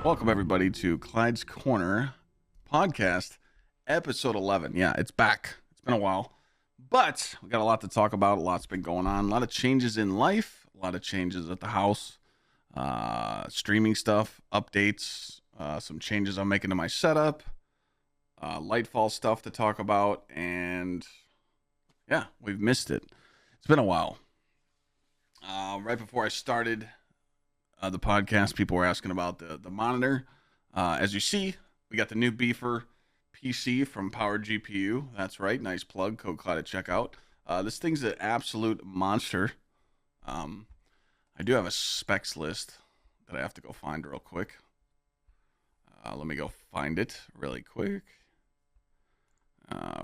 Welcome, everybody, to Clyde's Corner podcast, episode 11. Yeah, it's back. It's been a while, but we got a lot to talk about. A lot's been going on. A lot of changes in life, a lot of changes at the house, streaming stuff, updates, some changes I'm making to my setup, Lightfall stuff to talk about, and yeah, we've missed it. It's been a while. Right before I started the podcast, people were asking about the monitor. As you see, we got the new Beefer PC from Power GPU. That's right, nice plug. Code Clyde at checkout. This thing's an absolute monster. I do have a specs list that I have to go find real quick. Let me go find it really quick.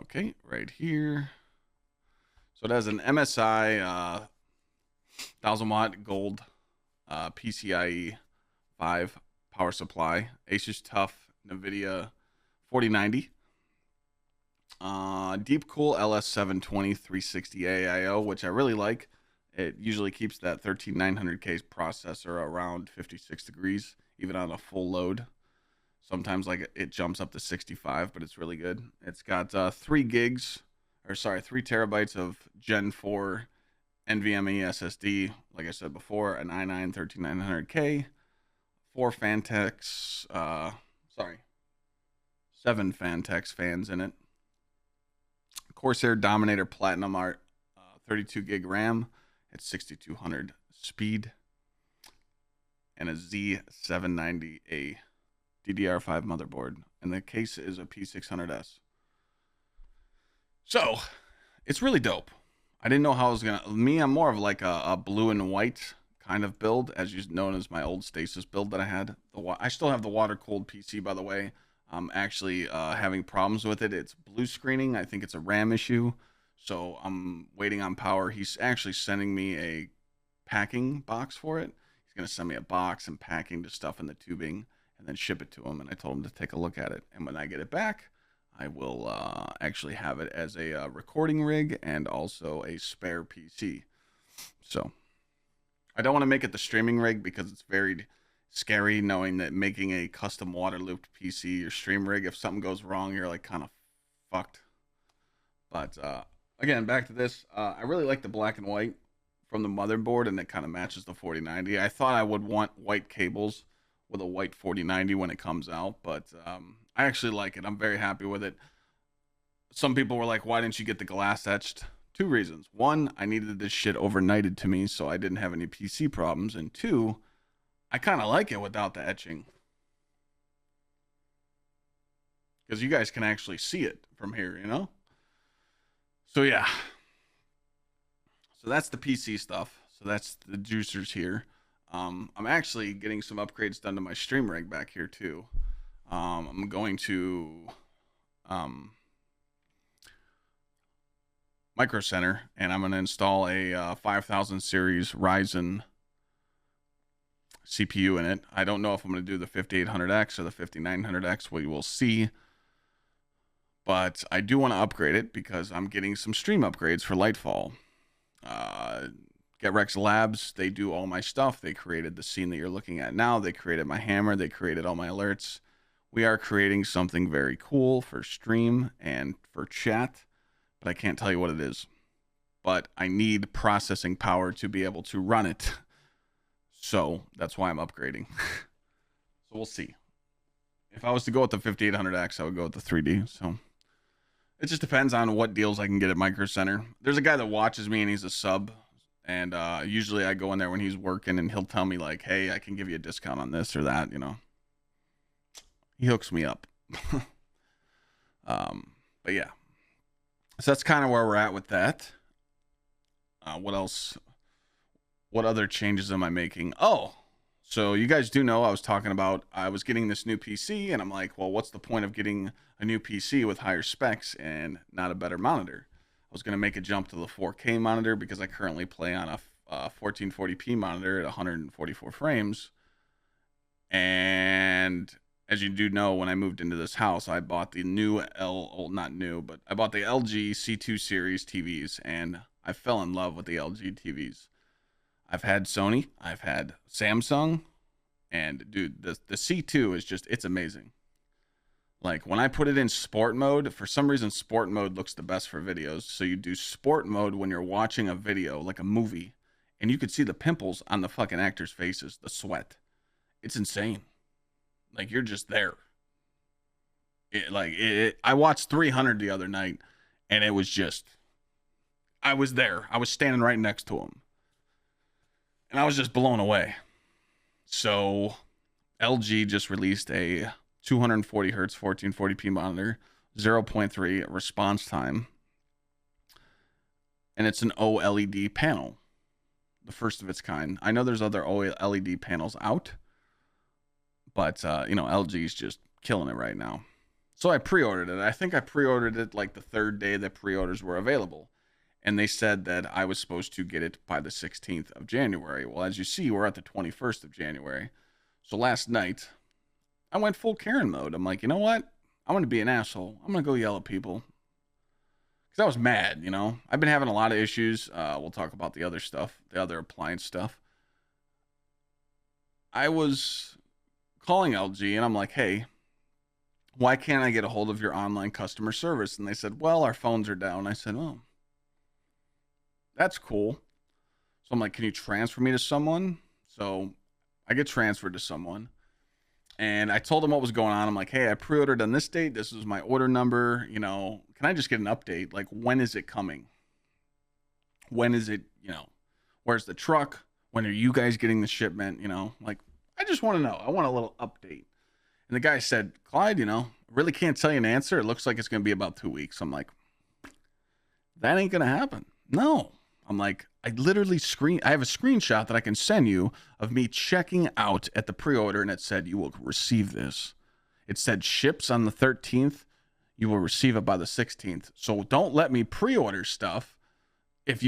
Okay, right here. So it has an MSI 1000 watt gold PCIe 5 power supply, Asus TUF NVIDIA 4090, Deep Cool LS720 360 AIO, which I really like. It usually keeps that 13900K processor around 56 degrees, even on a full load. Sometimes like it jumps up to 65, but it's really good. It's got 3 terabytes of Gen 4 NVMe SSD, like I said before, an i9 13900K, 7 Fantex fans in it, Corsair Dominator Platinum Art 32 gig RAM at 6200 speed, and a Z790A DDR5 motherboard, and the case is a P600S. So, it's really dope. I didn't know how I was gonna. I'm more of like a blue and white kind of build, as you known as my old stasis build that I had. I still have the water cooled PC, by the way. I'm actually having problems with it. It's blue screening. I think it's a RAM issue, so I'm waiting on power. He's actually sending me a packing box for it. He's gonna send me a box and packing to stuff in the tubing, and then ship it to him. And I told him to take a look at it. And when I get it back, I will actually have it as a recording rig and also a spare PC. So I don't want to make it the streaming rig because it's very scary knowing that making a custom water looped PC or stream rig, if something goes wrong, you're like kind of fucked. But again, back to this. I really like the black and white from the motherboard, and it kind of matches the 4090. I thought I would want white cables with a white 4090 when it comes out, but I actually like it. I'm very happy with it. Some people were like, why didn't you get the glass etched? 2 reasons. 1, I needed this shit overnighted to me so I didn't have any PC problems. And 2, I kind of like it without the etching. Because you guys can actually see it from here, you know? So yeah. So that's the PC stuff. So that's the juicers here. I'm actually getting some upgrades done to my stream rig back here too. I'm going to Micro Center, and I'm going to install a 5000 series Ryzen CPU in it. I don't know if I'm going to do the 5800X or the 5900X. We will see. But I do want to upgrade it because I'm getting some stream upgrades for Lightfall. GsxrClyde Labs, they do all my stuff. They created the scene that you're looking at now. They created my hammer. They created all my alerts. We are creating something very cool for stream and for chat, but I can't tell you what it is. But I need processing power to be able to run it. So that's why I'm upgrading. So we'll see. If I was to go with the 5800X, I would go with the 3D. So it just depends on what deals I can get at Micro Center. There's a guy that watches me, and he's a sub. And usually I go in there when he's working, and he'll tell me like, hey, I can give you a discount on this or that, you know. He hooks me up. But yeah. So that's kind of where we're at with that. What else? What other changes am I making? Oh, so you guys do know I was talking about I was getting this new PC, and I'm like, well, what's the point of getting a new PC with higher specs and not a better monitor? I was going to make a jump to the 4K monitor because I currently play on a 1440p monitor at 144 frames. And as you do know, when I moved into this house, I bought the new I bought the LG C2 series TVs, and I fell in love with the LG TVs. I've had Sony, I've had Samsung, And dude, the C2 is just, it's amazing. Like when I put it in sport mode, for some reason sport mode looks the best for videos. So you do sport mode when you're watching a video, like a movie, and you could see the pimples on the fucking actors' faces, the sweat. It's insane. Like you're just there. I watched 300 the other night, and it was just, I was there. I was standing right next to him, and I was just blown away. So LG just released a 240 hertz 1440p monitor, 0.3 response time, and it's an OLED panel, the first of its kind. I know there's other OLED panels out, but LG is just killing it right now. So I pre-ordered it. I think I pre-ordered it like the third day that pre-orders were available. And they said that I was supposed to get it by the 16th of January. Well, as you see, we're at the 21st of January. So last night, I went full Karen mode. I'm like, you know what? I'm going to be an asshole. I'm going to go yell at people. Because I was mad, I've been having a lot of issues. We'll talk about the other stuff, the other appliance stuff. I was calling LG, and I'm like, hey, why can't I get a hold of your online customer service? And they said, well, our phones are down. I said, oh, that's cool. So I'm like, can you transfer me to someone? So I get transferred to someone, and I told them what was going on. I'm like, hey, I pre-ordered on this date. This is my order number. Can I just get an update? Like, when is it coming? When is it, where's the truck? When are you guys getting the shipment? Like, I just want to know. I want a little update. And the guy said, Clyde, I really can't tell you an answer. It looks like it's going to be about 2 weeks. I'm like, that ain't going to happen. No. I'm like, I have a screenshot that I can send you of me checking out at the pre-order, and it said, you will receive this. It said ships on the 13th. You will receive it by the 16th. So don't let me pre-order stuff. If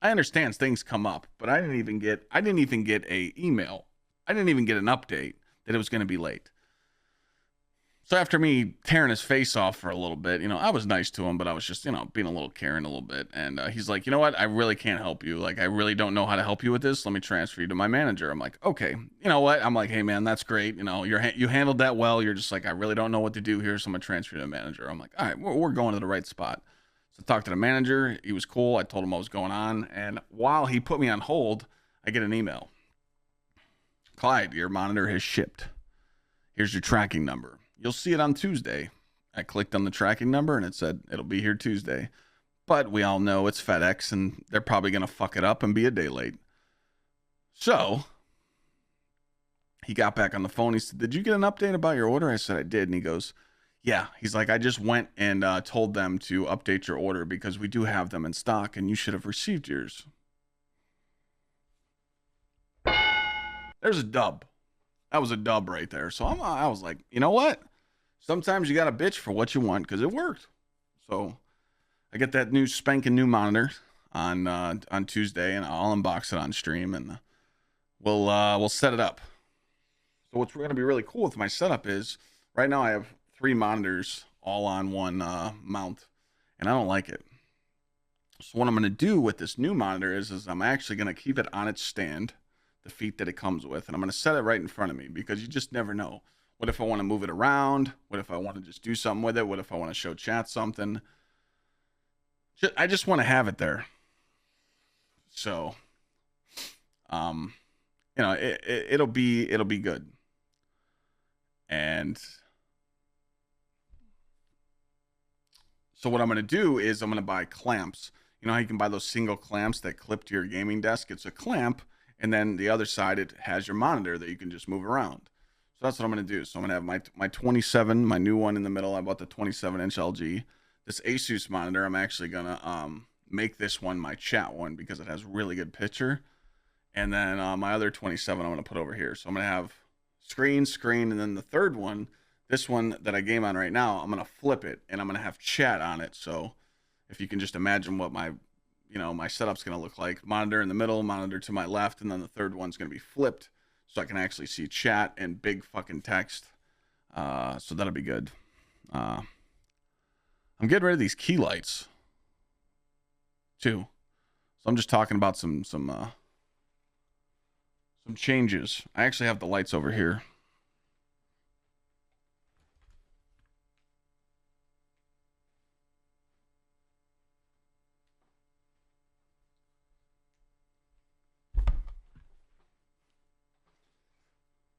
I understand things come up, but I didn't even get a email. I didn't even get an update that it was going to be late. So after me tearing his face off for a little bit, I was nice to him, but I was just, being a little Karen a little bit. And he's like, you know what? I really can't help you. Like, I really don't know how to help you with this. Let me transfer you to my manager. I'm like, okay. You know what? I'm like, hey, man, that's great. You handled that well. You're just like, I really don't know what to do here, so I'm going to transfer you to the manager. I'm like, all right, we're going to the right spot. So I talked to the manager. He was cool. I told him what was going on. And while he put me on hold, I get an email. Clyde, your monitor has shipped. Here's your tracking number. You'll see it on Tuesday. I clicked on the tracking number and it said it'll be here Tuesday. But we all know it's FedEx and they're probably going to fuck it up and be a day late. So he got back on the phone. He said, did you get an update about your order? I said, I did. And he goes, yeah. He's like, I just went and told them to update your order because we do have them in stock and you should have received yours. There's a dub. That was a dub right there. So I was like, you know what? Sometimes you got to bitch for what you want because it worked. So I get that new spanking new monitor on Tuesday, and I'll unbox it on stream, and we'll set it up. So what's going to be really cool with my setup is right now I have 3 monitors all on one mount, and I don't like it. So what I'm going to do with this new monitor is I'm actually going to keep it on its stand, the feet that it comes with, and I'm going to set it right in front of me because you just never know. What if I want to move it around? What if I want to just do something with it? What if I want to show chat something? I just want to have it there. So, it'll be good. And so what I'm going to do is I'm going to buy clamps. You know how you can buy those single clamps that clip to your gaming desk? It's a clamp, and then the other side, it has your monitor that you can just move around. So that's what I'm going to do. So I'm going to have my 27, my new one in the middle. I bought the 27-inch LG. This Asus monitor, I'm actually going to make this one my chat one because it has really good picture. And then my other 27 I'm going to put over here. So I'm going to have screen, and then the third one, this one that I game on right now, I'm going to flip it, and I'm going to have chat on it. So if you can just imagine what my setup's going to look like. Monitor in the middle, monitor to my left, and then the third one's going to be flipped. So I can actually see chat and big fucking text. So that'll be good. I'm getting rid of these key lights too. So I'm just talking about some some changes. I actually have the lights over here.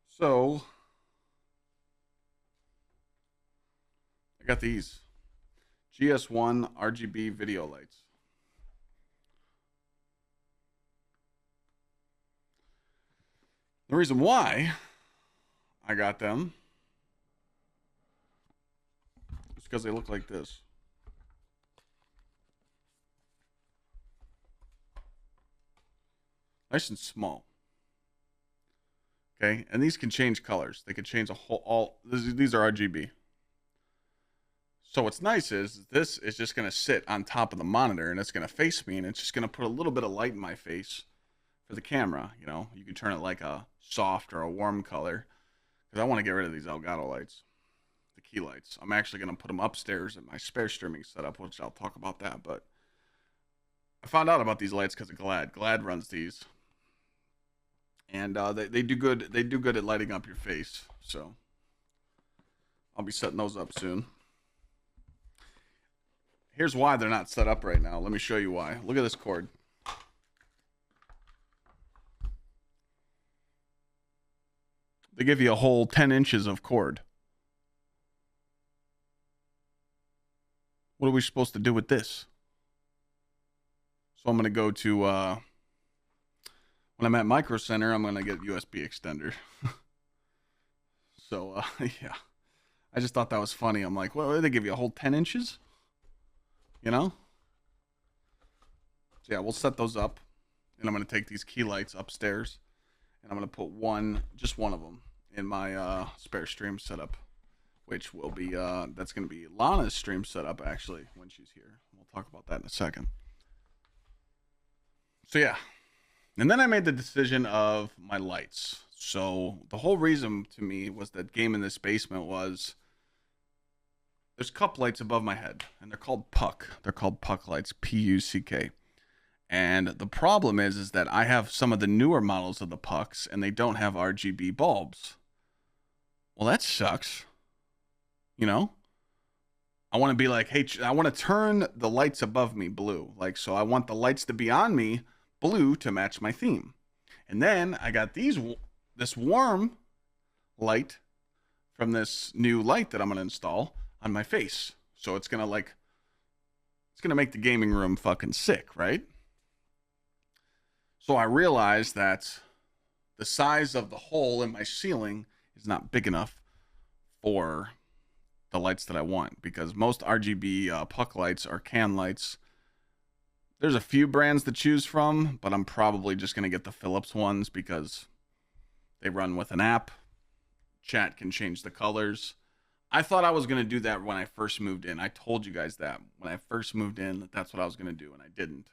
So I got these GS1 RGB video lights. The reason why I got them is because they look like this. Nice and small. Okay, and these can change colors. They can change a whole, these are RGB. So what's nice is this is just going to sit on top of the monitor and it's going to face me and it's just going to put a little bit of light in my face for the camera. You know, you can turn it like a soft or a warm color because I want to get rid of these Elgato lights, the key lights. I'm actually going to put them upstairs in my spare streaming setup, which I'll talk about that. But I found out about these lights because of Glad. Glad runs these. And they do good. They do good at lighting up your face. So I'll be setting those up soon. Here's why they're not set up right now. Let me show you why. Look at this cord. They give you a whole 10 inches of cord. What are we supposed to do with this? So I'm going to go to, when I'm at Micro Center, I'm going to get USB extender. So, yeah. I just thought that was funny. I'm like, well, they give you a whole 10 inches? You know? So, yeah, we'll set those up. And I'm going to take these key lights upstairs. And I'm going to put just one of them in my spare stream setup. Which will be, that's going to be Lana's stream setup, actually, when she's here. We'll talk about that in a second. So, yeah. And then I made the decision of my lights. So, the whole reason to me was that Game in This Basement was... There's cup lights above my head, and they're called puck. They're called puck lights, P-U-C-K. And the problem is that I have some of the newer models of the pucks, and they don't have RGB bulbs. Well, that sucks. You know? I want to be like, hey, I want to turn the lights above me blue. Like, so I want the lights to be on me blue to match my theme. And then I got this warm light from this new light that I'm going to install on my face. So it's going to make the gaming room fucking sick, right? So I realized that the size of the hole in my ceiling is not big enough for the lights that I want, because most RGB puck lights are can lights. There's a few brands to choose from, but I'm probably just going to get the Philips ones because they run with an app. Chat can change the colors. I thought I was going to do that when I first moved in. I told you guys that when I first moved in, that's what I was going to do, and I didn't.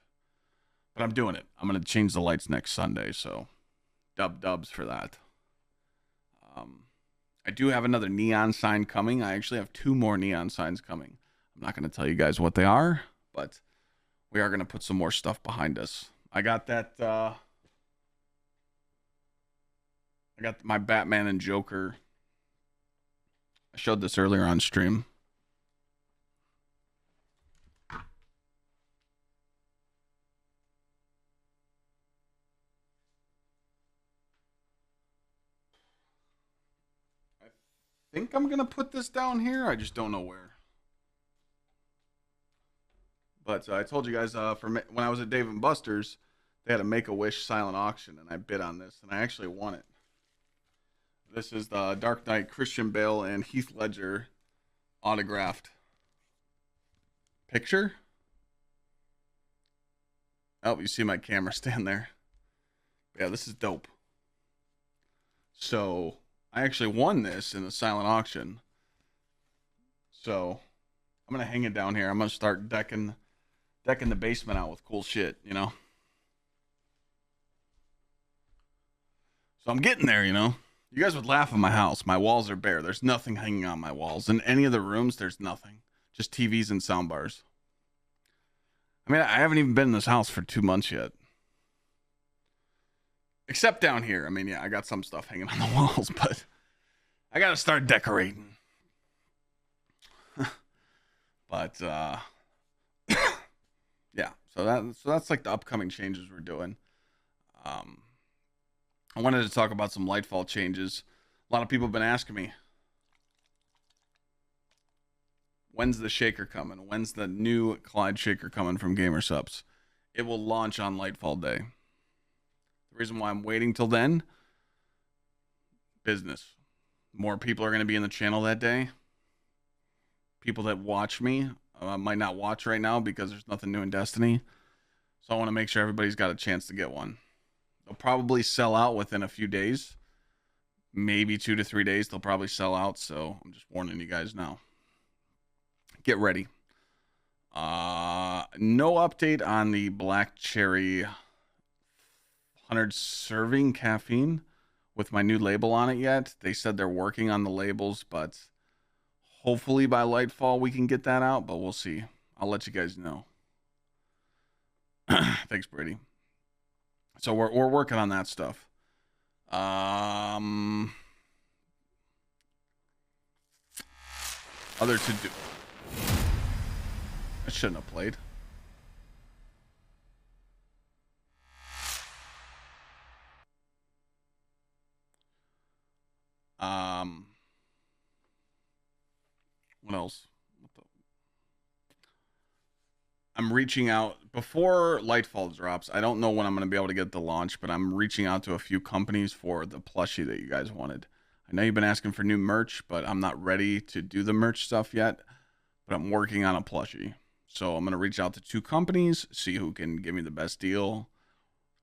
But I'm doing it. I'm going to change the lights next Sunday, so dubs for that. I do have another neon sign coming. I actually have 2 more neon signs coming. I'm not going to tell you guys what they are, but we are going to put some more stuff behind us. I got that. I got my Batman and Joker. I showed this earlier on stream. I think I'm going to put this down here. I just don't know where. But I told you guys when I was at Dave & Buster's, they had a Make-A-Wish silent auction, and I bid on this, and I actually won it. This is the Dark Knight Christian Bale and Heath Ledger autographed picture. Oh, you see my camera stand there. Yeah, this is dope. So I actually won this in the silent auction. So I'm going to hang it down here. I'm going to start decking the basement out with cool shit, you know? So I'm getting there, you know? You guys would laugh at my house. My walls are bare. There's nothing hanging on my walls. In any of the rooms, there's nothing. Just TVs and sound bars. I mean, I haven't even been in this house for 2 months yet. Except down here. I mean, yeah, I got some stuff hanging on the walls, but I got to start decorating. But yeah, so that's like the upcoming changes we're doing. Um, I wanted to talk about some Lightfall changes. A lot of people have been asking me, when's the shaker coming? When's the new Clyde shaker coming from GsxrClyde? It will launch on Lightfall Day. The reason why I'm waiting till then, business. More people are going to be in the channel that day. People that watch me might not watch right now because there's nothing new in Destiny. So I want to make sure everybody's got a chance to get one. They'll probably sell out within a few days. Maybe 2 to 3 days they'll probably sell out. So I'm just warning you guys now. Get ready. No update on the black cherry 100 serving caffeine with my new label on it yet. They said they're working on the labels, but hopefully by Lightfall we can get that out, but we'll see. I'll let you guys know. Thanks, Brady. So we're working on that stuff. Other to do. I shouldn't have played. What else? I'm reaching out before Lightfall drops. I don't know when I'm going to be able to get the launch, but I'm reaching out to a few companies for the plushie that you guys wanted. I know you've been asking for new merch, but I'm not ready to do the merch stuff yet, but I'm working on a plushie. So I'm going to reach out to 2 companies, see who can give me the best deal,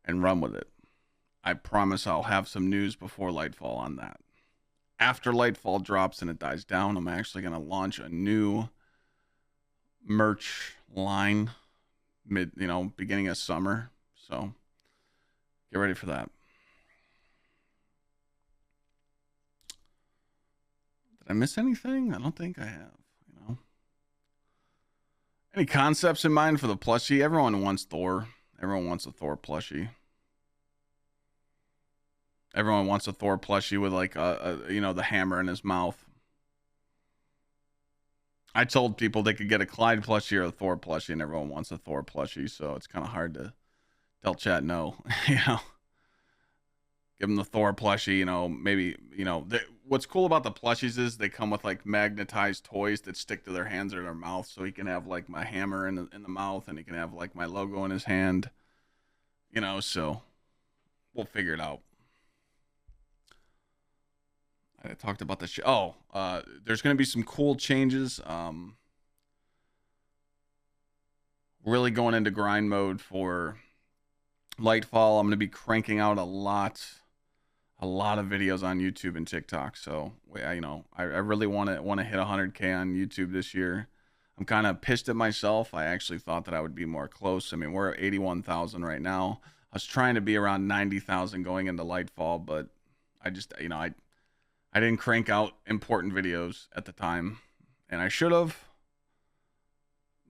and run with it. I promise I'll have some news before Lightfall on that. After Lightfall drops and it dies down, I'm actually going to launch a new merch line beginning of summer. So get ready for that. Did I miss anything? I don't think I have. Any concepts in mind for the plushie? Everyone wants Thor. Everyone wants a Thor plushie. Everyone wants a Thor plushie with like the hammer in his mouth. I told people they could get a Clyde plushie or a Thor plushie, and everyone wants a Thor plushie, so it's kind of hard to tell chat no. Give them the Thor plushie, maybe, what's cool about the plushies is they come with like magnetized toys that stick to their hands or their mouth, so he can have like my hammer in the mouth, and he can have like my logo in his hand, so we'll figure it out. I talked about this. There's going to be some cool changes. Really going into grind mode for Lightfall. I'm going to be cranking out a lot of videos on YouTube and TikTok. So I really want to hit 100K on YouTube this year. I'm kind of pissed at myself. I actually thought that I would be more close. I mean, we're at 81,000 right now. I was trying to be around 90,000 going into Lightfall, but I just, I didn't crank out important videos at the time, and I should have,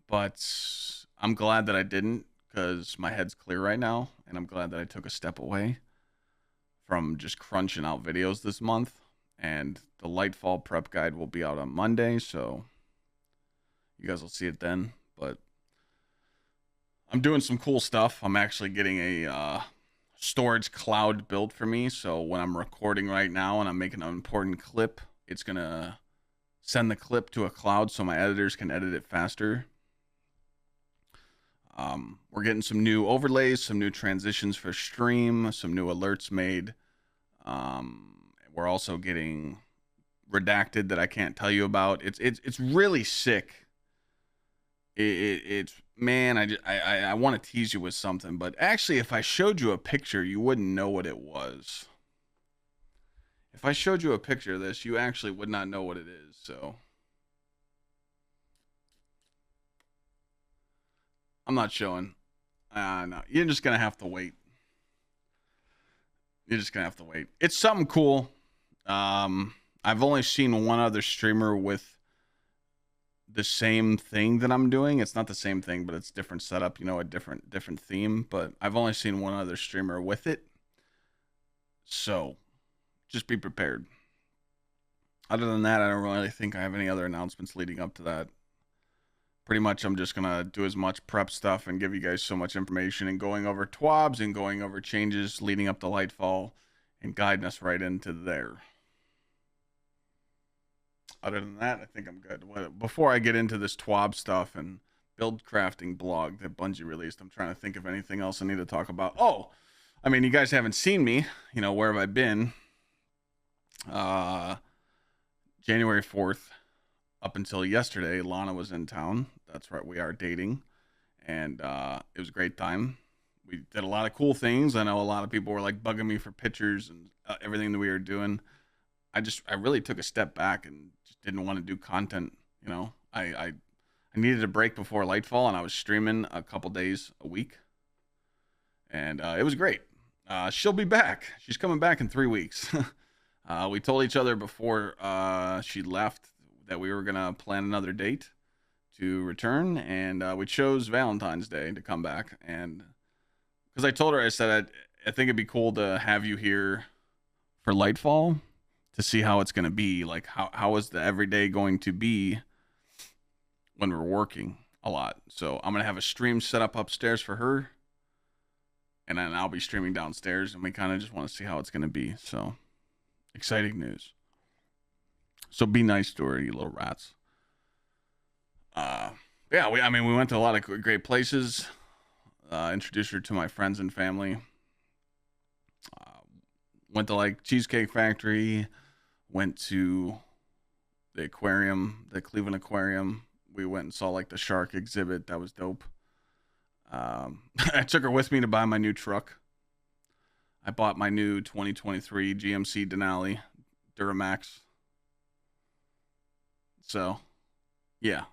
but I'm glad that I didn't, because my head's clear right now, and I'm glad that I took a step away from just crunching out videos this month. And the Lightfall prep guide will be out on Monday, so you guys will see it then. But I'm doing some cool stuff. I'm actually getting a storage cloud built for me, so when I'm recording right now and I'm making an important clip, it's gonna send the clip to a cloud so my editors can edit it faster. We're getting some new overlays, some new transitions for stream, some new alerts made. We're also getting redacted that I can't tell you about. It's really sick. It's man, I want to tease you with something, but actually, if I showed you a picture, you wouldn't know what it was. If I showed you a picture of this, you actually would not know what it is. So I'm not showing. No, you're just gonna have to wait. You're just gonna have to wait. It's something cool. I've only seen one other streamer with the same thing that I'm doing. It's not the same thing, but it's different setup, a different theme. But I've only seen one other streamer with it. So just be prepared. Other than that, I don't really think I have any other announcements leading up to that. Pretty much, I'm just going to do as much prep stuff and give you guys so much information and going over TWABs and going over changes leading up to Lightfall and guiding us right into there. Other than that, I think I'm good. Before I get into this TWAB stuff and build crafting blog that Bungie released, I'm trying to think of anything else I need to talk about. Oh, I mean, you guys haven't seen me. You know, where have I been? January 4th, up until yesterday, Lana was in town. That's right, we are dating. And it was a great time. We did a lot of cool things. I know a lot of people were like bugging me for pictures and everything that we were doing. I really took a step back and just didn't want to do content. You know, I needed a break before Lightfall, and I was streaming a couple days a week. And it was great. She'll be back. She's coming back in 3 weeks. We told each other before she left that we were going to plan another date to return, and we chose Valentine's Day to come back. And because I told her, I said, I think it'd be cool to have you here for Lightfall to see how it's going to be. Like, how is the everyday going to be when we're working a lot? So I'm going to have a stream set up upstairs for her, and then I'll be streaming downstairs, and we kind of just want to see how it's going to be. So exciting news. So be nice to her, you little rats. Yeah, we went to a lot of great places. Introduced her to my friends and family. Went to like Cheesecake Factory. Went to the aquarium, the Cleveland Aquarium. We went and saw like the shark exhibit. That was dope. I took her with me to buy my new truck. I bought my new 2023 GMC Denali Duramax. So, yeah.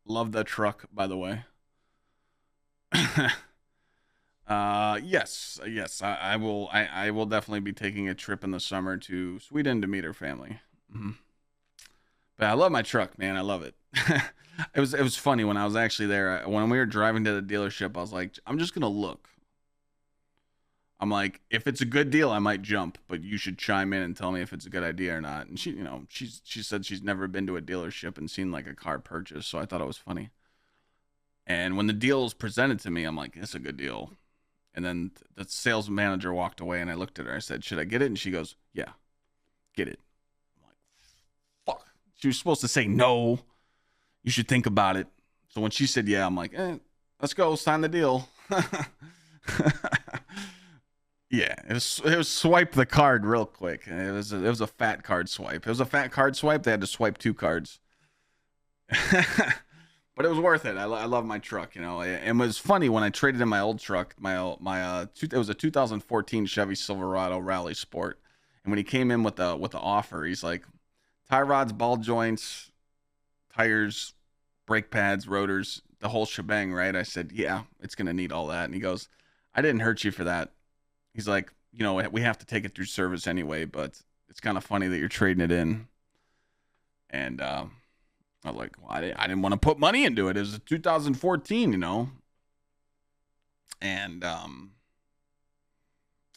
Love that truck, by the way. Yes. I will definitely be taking a trip in the summer to Sweden to meet her family. Mm-hmm. But I love my truck, man. I love it. It was funny when I was actually there. When we were driving to the dealership, I was like, I'm just gonna look. I'm like, if it's a good deal, I might jump, but you should chime in and tell me if it's a good idea or not. And she said she's never been to a dealership and seen like a car purchase, so I thought it was funny. And when the deal was presented to me, I'm like, it's a good deal. And then the sales manager walked away, and I looked at her. I said, should I get it? And she goes, yeah, get it. I'm like, fuck. She was supposed to say no. You should think about it. So when she said yeah, I'm like, let's go, sign the deal. Yeah, it was swipe the card real quick. It was a fat card swipe. It was a fat card swipe. They had to swipe 2 cards. But it was worth it. I love my truck, you know. It was funny when I traded in my old truck, it was a 2014 Chevy Silverado Rally Sport. And when he came in with the offer, he's like, tie rods, ball joints, tires, brake pads, rotors, the whole shebang, right? I said, yeah, it's going to need all that. And he goes, I didn't hurt you for that. He's like, you know, we have to take it through service anyway, but it's kind of funny that you're trading it in. And I was like, well, I didn't want to put money into it. It was a 2014, you know. And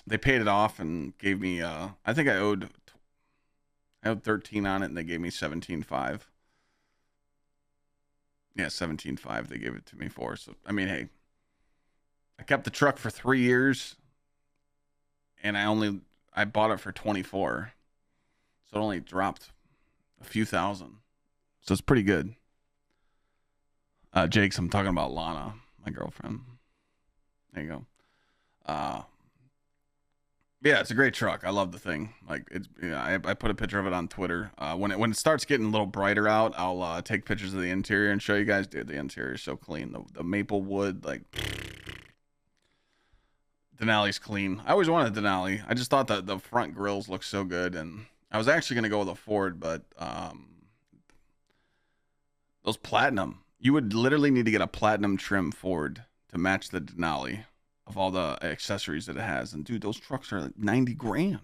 they paid it off and gave me, I think I owed 13 on it, and they gave me 17.5. Yeah, 17.5 they gave it to me for. So, I mean, hey, I kept the truck for 3 years. And I bought it for 24. So it only dropped a few thousand. So it's pretty good. Jakes, I'm talking about Lana, my girlfriend. There you go. Yeah, it's a great truck. I love the thing. Like I put a picture of it on Twitter. When it starts getting a little brighter out, I'll take pictures of the interior and show you guys. Dude, the interior is so clean. The maple wood, like Denali's clean. I always wanted a Denali. I just thought that the front grills looked so good, and I was actually gonna go with a Ford, but those platinum, you would literally need to get a platinum trim Ford to match the Denali of all the accessories that it has. And dude, those trucks are like 90 grand.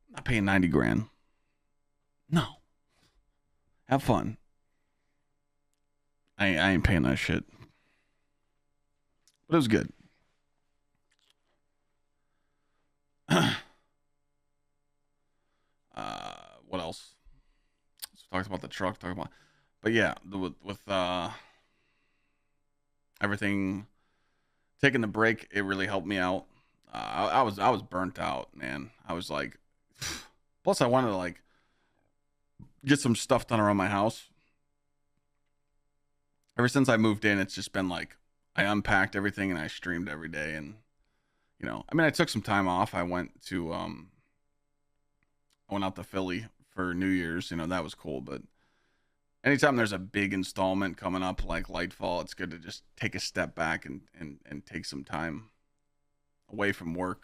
I'm not paying 90 grand. No. Have fun. I ain't paying that shit. But it was good. What else? So talked about the truck, but yeah, with everything taking the break, it really helped me out. I was burnt out, man. I was like, plus I wanted to like get some stuff done around my house. Ever since I moved in, it's just been like I unpacked everything and I streamed every day. And I mean, I took some time off. I went out to Philly for New Year's. That was cool. But anytime there's a big installment coming up like Lightfall, it's good to just take a step back and take some time away from work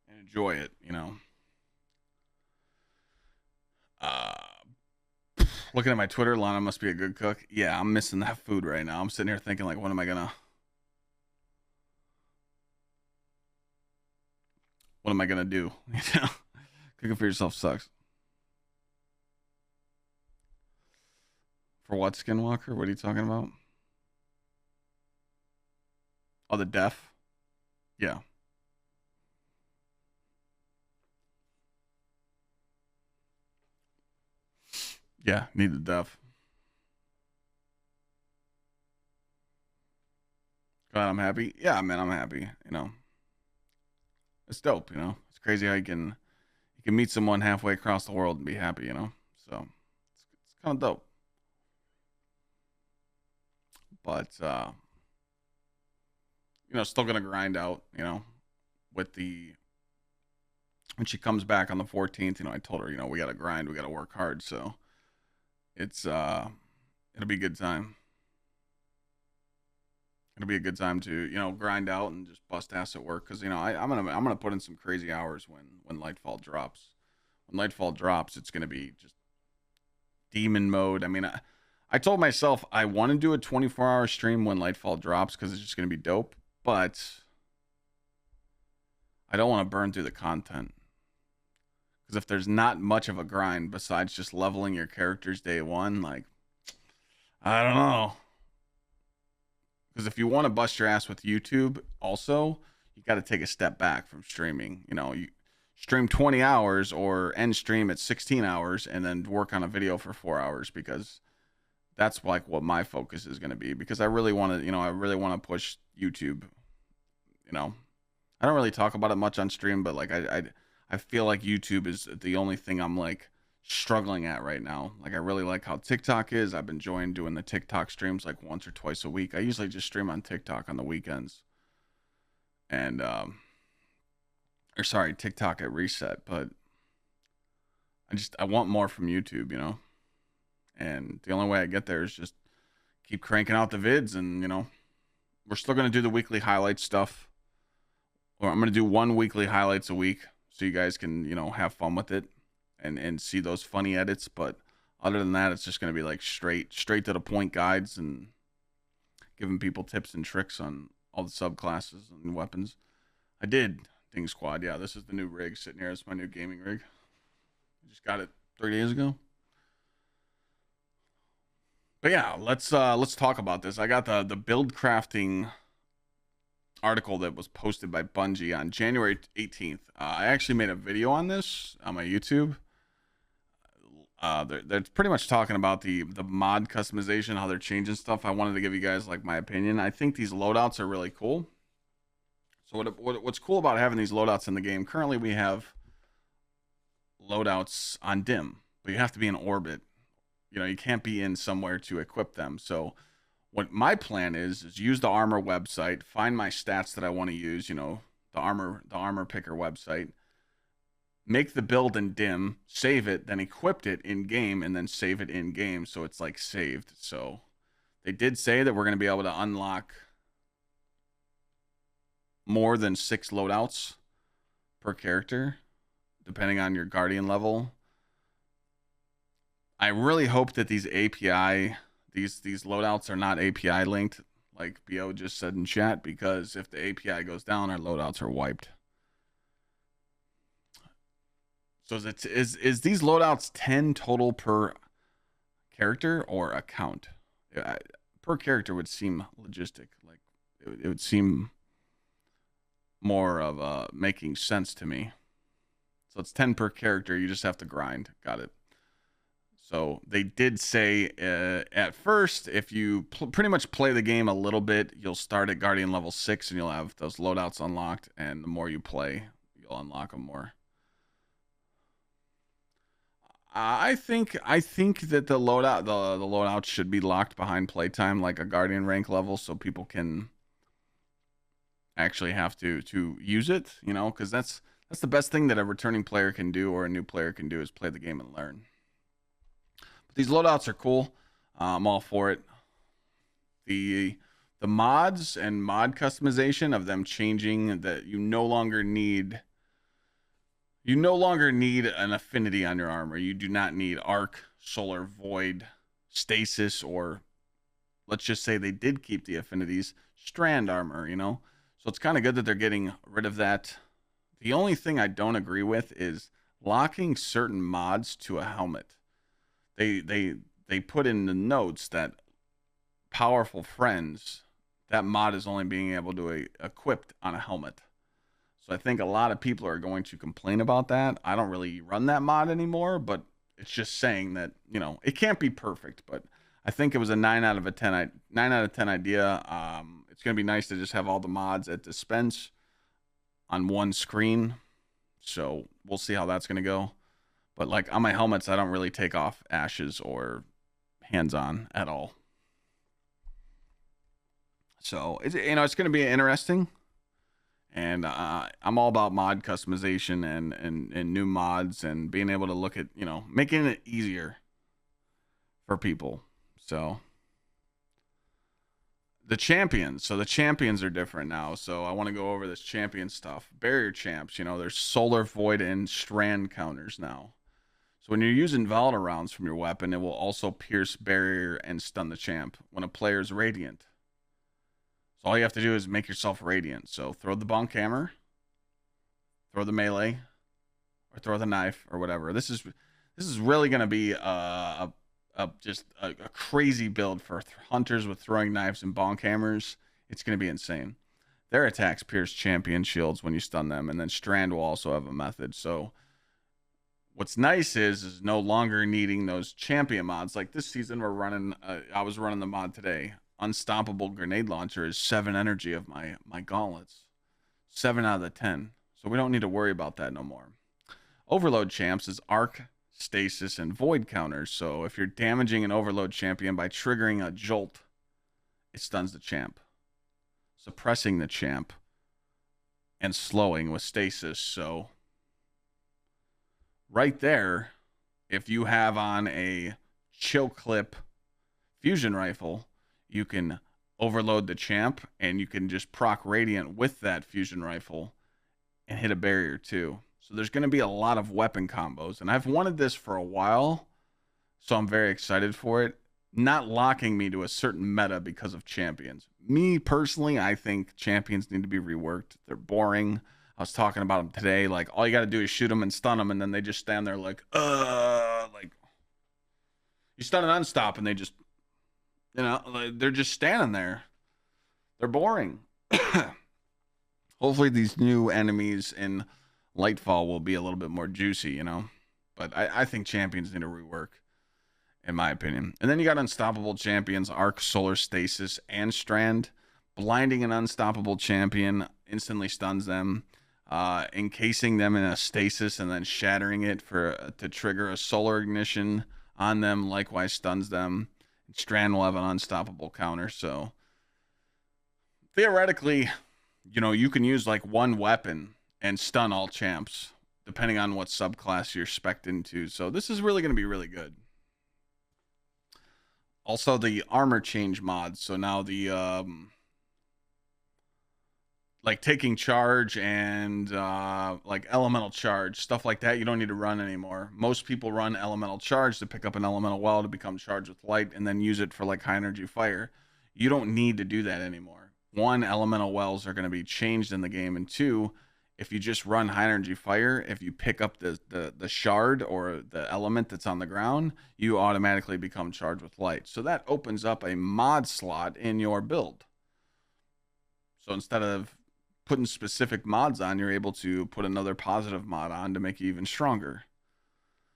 and enjoy it. Uh, Looking at my Twitter, Lana must be a good cook. Yeah, I'm missing that food right now. I'm sitting here thinking like, what am I gonna do? Cooking for yourself sucks. For what, Skinwalker? What are you talking about? Oh, the deaf. Yeah. Yeah, need the deaf. God, I'm happy. Yeah, man, I'm happy. It's dope. It's crazy how you can meet someone halfway across the world and be happy. So it's kind of dope. But still gonna grind out. With the when she comes back on the 14th. I told her, we gotta grind, we gotta work hard. So it's it'll be a good time. It'll be a good time to grind out and just bust ass at work because I'm gonna put in some crazy hours when Lightfall drops. When Lightfall drops, it's gonna be just demon mode. I mean, I told myself I want to do a 24-hour stream when Lightfall drops because it's just gonna be dope, but I don't want to burn through the content because if there's not much of a grind besides just leveling your characters day one, like I don't know. Because if you want to bust your ass with YouTube, also, you got to take a step back from streaming. You stream 20 hours or end stream at 16 hours and then work on a video for 4 hours because that's like what my focus is going to be. Because I really want to push YouTube. I don't really talk about it much on stream, but like I feel like YouTube is the only thing I'm like struggling at right now. Like I really like how TikTok is. I've been enjoying doing the TikTok streams like once or twice a week. I usually just stream on TikTok on the weekends. And or sorry, TikTok at reset, but I want more from YouTube. And the only way I get there is just keep cranking out the vids and we're still going to do the weekly highlight stuff. Or I'm going to do one weekly highlights a week so you guys can, have fun with it and see those funny edits. But other than that, it's just going to be like straight to the point guides and giving people tips and tricks on all the subclasses and weapons. I did Ding Squad. Yeah, this is the new rig sitting here. It's my new gaming rig. I just got it 3 days ago. But yeah, let's talk about this. I got the build crafting article that was posted by Bungie on January 18th. I actually made a video on this on my YouTube. They're pretty much talking about the mod customization, how they're changing stuff. I wanted to give you guys like my opinion. I think these loadouts are really cool. So what's cool about having these loadouts in the game? Currently, we have loadouts on dim, but you have to be in orbit. You can't be in somewhere to equip them. So what my plan is use the armor website, find my stats that I want to use, the armor picker website, make the build in dim, save it, then equip it in game, and then save it in game so it's like saved. So they did say that we're going to be able to unlock more than 6 loadouts per character, depending on your guardian level. I really hope that these loadouts are not API linked, like BO just said in chat, because if the API goes down, our loadouts are wiped. So is these loadouts 10 total per character or account? Per character would seem logistic. Like it would seem more of making sense to me. So it's 10 per character. You just have to grind. Got it. So they did say at first, if you pretty much play the game a little bit, you'll start at Guardian level 6 and you'll have those loadouts unlocked. And the more you play, you'll unlock them more. I think that the loadout should be locked behind playtime, like a Guardian rank level, so people can actually have to use it. You know, because that's the best thing that a returning player can do or a new player can do is play the game and learn. These loadouts are cool. I'm all for it. The mods and mod customization of them changing that you no longer need an affinity on your armor. You do not need arc, solar, void, stasis, or let's just say they did keep the affinities, strand armor, you know? So it's kind of good that they're getting rid of that. The only thing I don't agree with is locking certain mods to a helmet. They put in the notes that powerful friends, that mod is only being able to equipped on a helmet. So I think a lot of people are going to complain about that. I don't really run that mod anymore, but it's just saying that, you know, it can't be perfect, but I think it was a 9 out of 10 idea. It's going to be nice to just have all the mods at dispense on one screen. So we'll see how that's going to go. But like on my helmets, I don't really take off ashes or hands-on at all. So it's, you know, it's going to be interesting. And I'm all about mod customization and new mods and being able to look at, you know, making it easier for people. So the champions. So the champions are different now. So I want to go over this champion stuff. Barrier champs, you know, there's solar, void, and strand counters now. So when you're using volatile rounds from your weapon, it will also pierce barrier and stun the champ when a player is radiant. So all you have to do is make yourself radiant. So throw the bonk hammer, throw the melee, or throw the knife, or whatever. This is really going to be just a crazy build for hunters with throwing knives and bonk hammers. It's going to be insane. Their attacks pierce champion shields when you stun them, and then strand will also have a method. So what's nice is no longer needing those champion mods. Like this season, we're running. I was running the mod today. Unstoppable grenade launcher is 7 energy of my gauntlets. 7 out of the 10. So we don't need to worry about that no more. Overload champs is arc, stasis, and void counters. So if you're damaging an overload champion by triggering a jolt, it stuns the champ, suppressing the champ, and slowing with stasis. So right there, if you have on a chill clip fusion rifle, you can overload the champ and you can just proc radiant with that fusion rifle and hit a barrier too. So there's going to be a lot of weapon combos, and I've wanted this for a while, so I'm very excited for it. Not locking me to a certain meta because of champions. Me personally, I think champions need to be reworked. They're boring. I was talking about them today. Like, all you got to do is shoot them and stun them, and then they just stand there like you stun an unstop, and they just, you know, like, they're just standing there. They're boring. Hopefully these new enemies in Lightfall will be a little bit more juicy, you know. But I think champions need a rework, in my opinion. And then you got unstoppable champions, Arc, Solar, Stasis, and Strand. Blinding an unstoppable champion instantly stuns them. Encasing them in a stasis and then shattering it to trigger a solar ignition on them likewise stuns them. Strand will have an unstoppable counter. So theoretically, you know, you can use like one weapon and stun all champs depending on what subclass you're spec'd into. So this is really going to be really good. Also the armor change mods. So now the like taking charge and like elemental charge, stuff like that, you don't need to run anymore. Most people run elemental charge to pick up an elemental well to become charged with light and then use it for like high energy fire. You don't need to do that anymore. 1, elemental wells are going to be changed in the game, and 2, if you just run high energy fire, if you pick up the shard or the element that's on the ground, you automatically become charged with light. So that opens up a mod slot in your build. So instead of putting specific mods on, you're able to put another positive mod on to make you even stronger.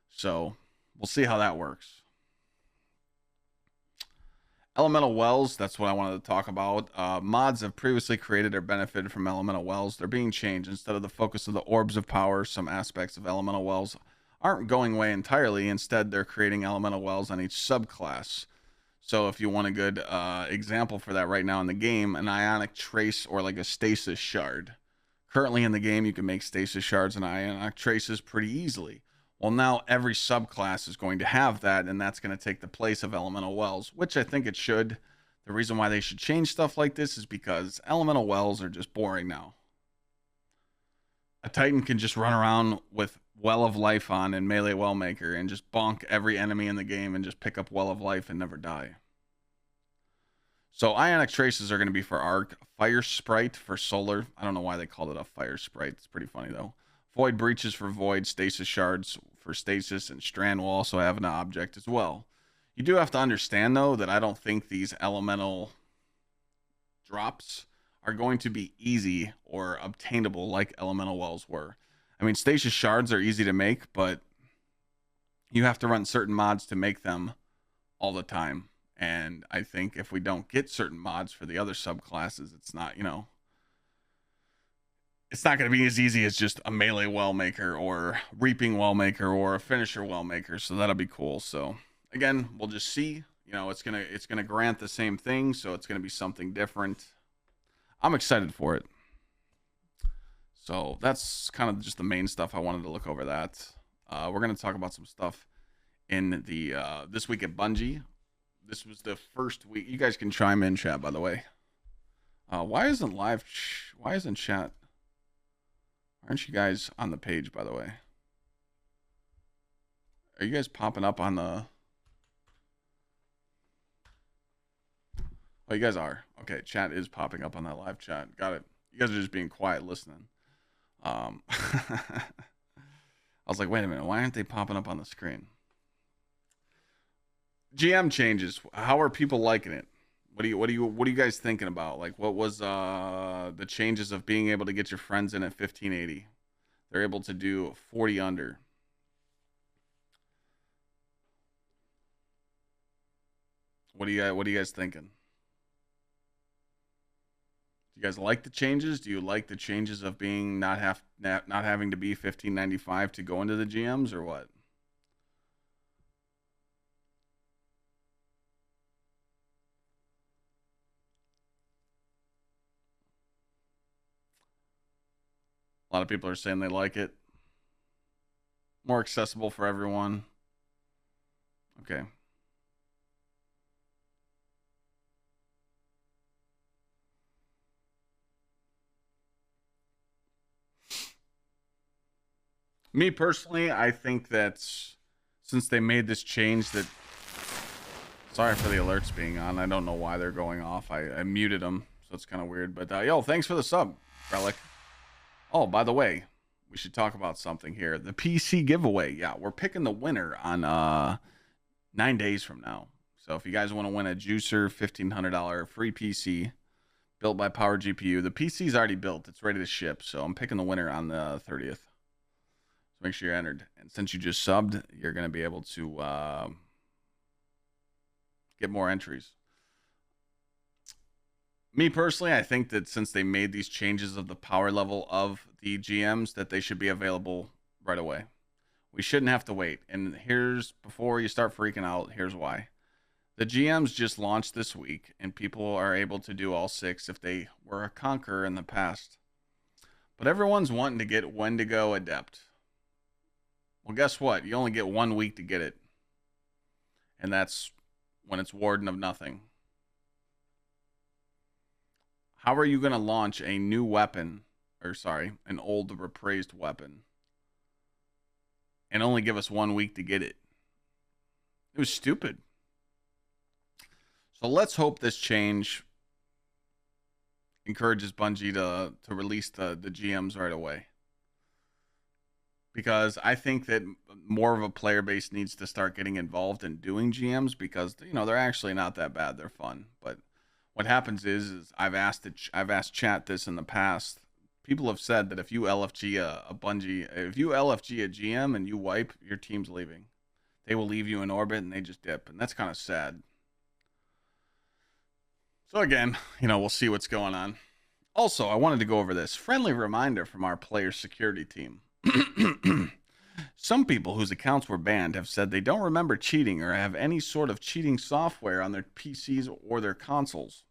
So we'll see how that works. Elemental wells, that's what I wanted to talk about. Mods have previously created or benefited from elemental wells. They're being changed. Instead of the focus of the orbs of power, some aspects of elemental wells aren't going away entirely. Instead, they're creating elemental wells on each subclass. So if you want a good example for that right now in the game, an ionic trace or like a stasis shard. Currently in the game, you can make stasis shards and ionic traces pretty easily. Well, now every subclass is going to have that, and that's going to take the place of elemental wells, which I think it should. The reason why they should change stuff like this is because elemental wells are just boring now. A Titan can just run around with Well of Life on and Melee Wellmaker and just bonk every enemy in the game and just pick up Well of Life and never die. So Ionic Traces are going to be for Arc. Fire Sprite for Solar. I don't know why they called it a Fire Sprite. It's pretty funny though. Void Breaches for Void. Stasis Shards for Stasis. And Strand will also have an object as well. You do have to understand though that I don't think these elemental drops are going to be easy or obtainable like elemental wells were. I mean, stasis shards are easy to make, but you have to run certain mods to make them all the time. And I think if we don't get certain mods for the other subclasses, it's not, you know, it's not going to be as easy as just a melee well maker or reaping well maker or a finisher well maker. So that'll be cool. So again, we'll just see, you know, it's going to grant the same thing. So it's going to be something different. I'm excited for it. So that's kind of just the main stuff I wanted to look over that. We're going to talk about some stuff in the this week at Bungie. This was the first week. You guys can chime in, chat, by the way. Why isn't chat? Aren't you guys on the page, by the way? Are you guys popping up on the... Oh, you guys are. Okay, chat is popping up on that live chat. Got it. You guys are just being quiet listening. I was like, wait a minute, why aren't they popping up on the screen? GM changes. How are people liking it? What are you guys thinking about? Like, what was the changes of being able to get your friends in at 1580? They're able to do 40 under. What are you guys thinking? Do you guys like the changes? Do you like the changes of being not having to be 1595 to go into the GMs or what? A lot of people are saying they like it. More accessible for everyone. Okay. Me personally, I think that since they made this change that... Sorry for the alerts being on. I don't know why they're going off. I muted them, so it's kind of weird. But, yo, thanks for the sub, Relic. Oh, by the way, we should talk about something here. The PC giveaway. Yeah, we're picking the winner on 9 days from now. So if you guys want to win a Juicer $1,500 free PC built by Power GPU, the PC's already built. It's ready to ship. So I'm picking the winner on the 30th. So make sure you're entered. And since you just subbed, you're going to be able to get more entries. Me personally, I think that since they made these changes of the power level of the GMs, that they should be available right away. We shouldn't have to wait. And here's, before you start freaking out, here's why. The GMs just launched this week, and people are able to do all 6 if they were a Conqueror in the past. But everyone's wanting to get Wendigo Adept. Well, guess what? You only get 1 week to get it. And that's when it's Warden of Nothing. How are you going to launch a new weapon, or sorry, an old repraised weapon, and only give us 1 week to get it? It was stupid. So let's hope this change encourages Bungie to release the GMs right away. Because I think that more of a player base needs to start getting involved in doing GMs, because, you know, they're actually not that bad. They're fun. But what happens is I've asked chat this in the past people have said that if you LFG a Bungie, if you LFG a GM and you wipe, your team's leaving. They will leave you in orbit and they just dip, and that's kind of sad. So again, we'll see what's going on. Also, I wanted to go over this friendly reminder from our player security team. Some people whose accounts were banned have said they don't remember cheating or have any sort of cheating software on their PCs or their consoles.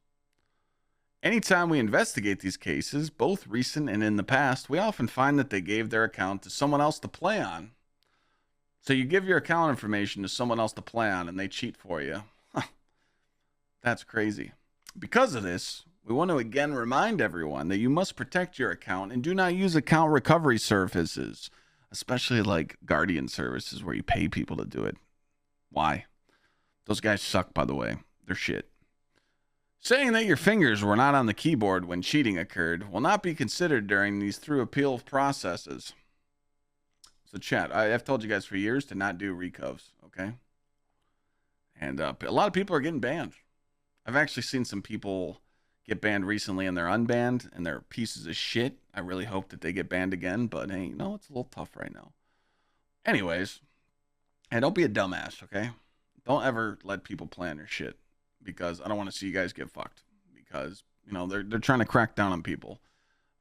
Anytime we investigate these cases, both recent and in the past, we often find that they gave their account to someone else to play on. So you give your account information to someone else to play on and they cheat for you. That's crazy. Because of this, we want to again remind everyone that you must protect your account and do not use account recovery services, especially like Guardian services where you pay people to do it. Why? Those guys suck, by the way. They're shit. Saying that your fingers were not on the keyboard when cheating occurred will not be considered during these through appeal processes. So chat, I've told you guys for years to not do recovs, okay? And a lot of people are getting banned. I've actually seen some people get banned recently and they're unbanned and they're pieces of shit. I really hope that they get banned again, but hey, it's a little tough right now. Anyways, hey, don't be a dumbass, okay? Don't ever let people plan your shit because I don't want to see you guys get fucked because, they're trying to crack down on people.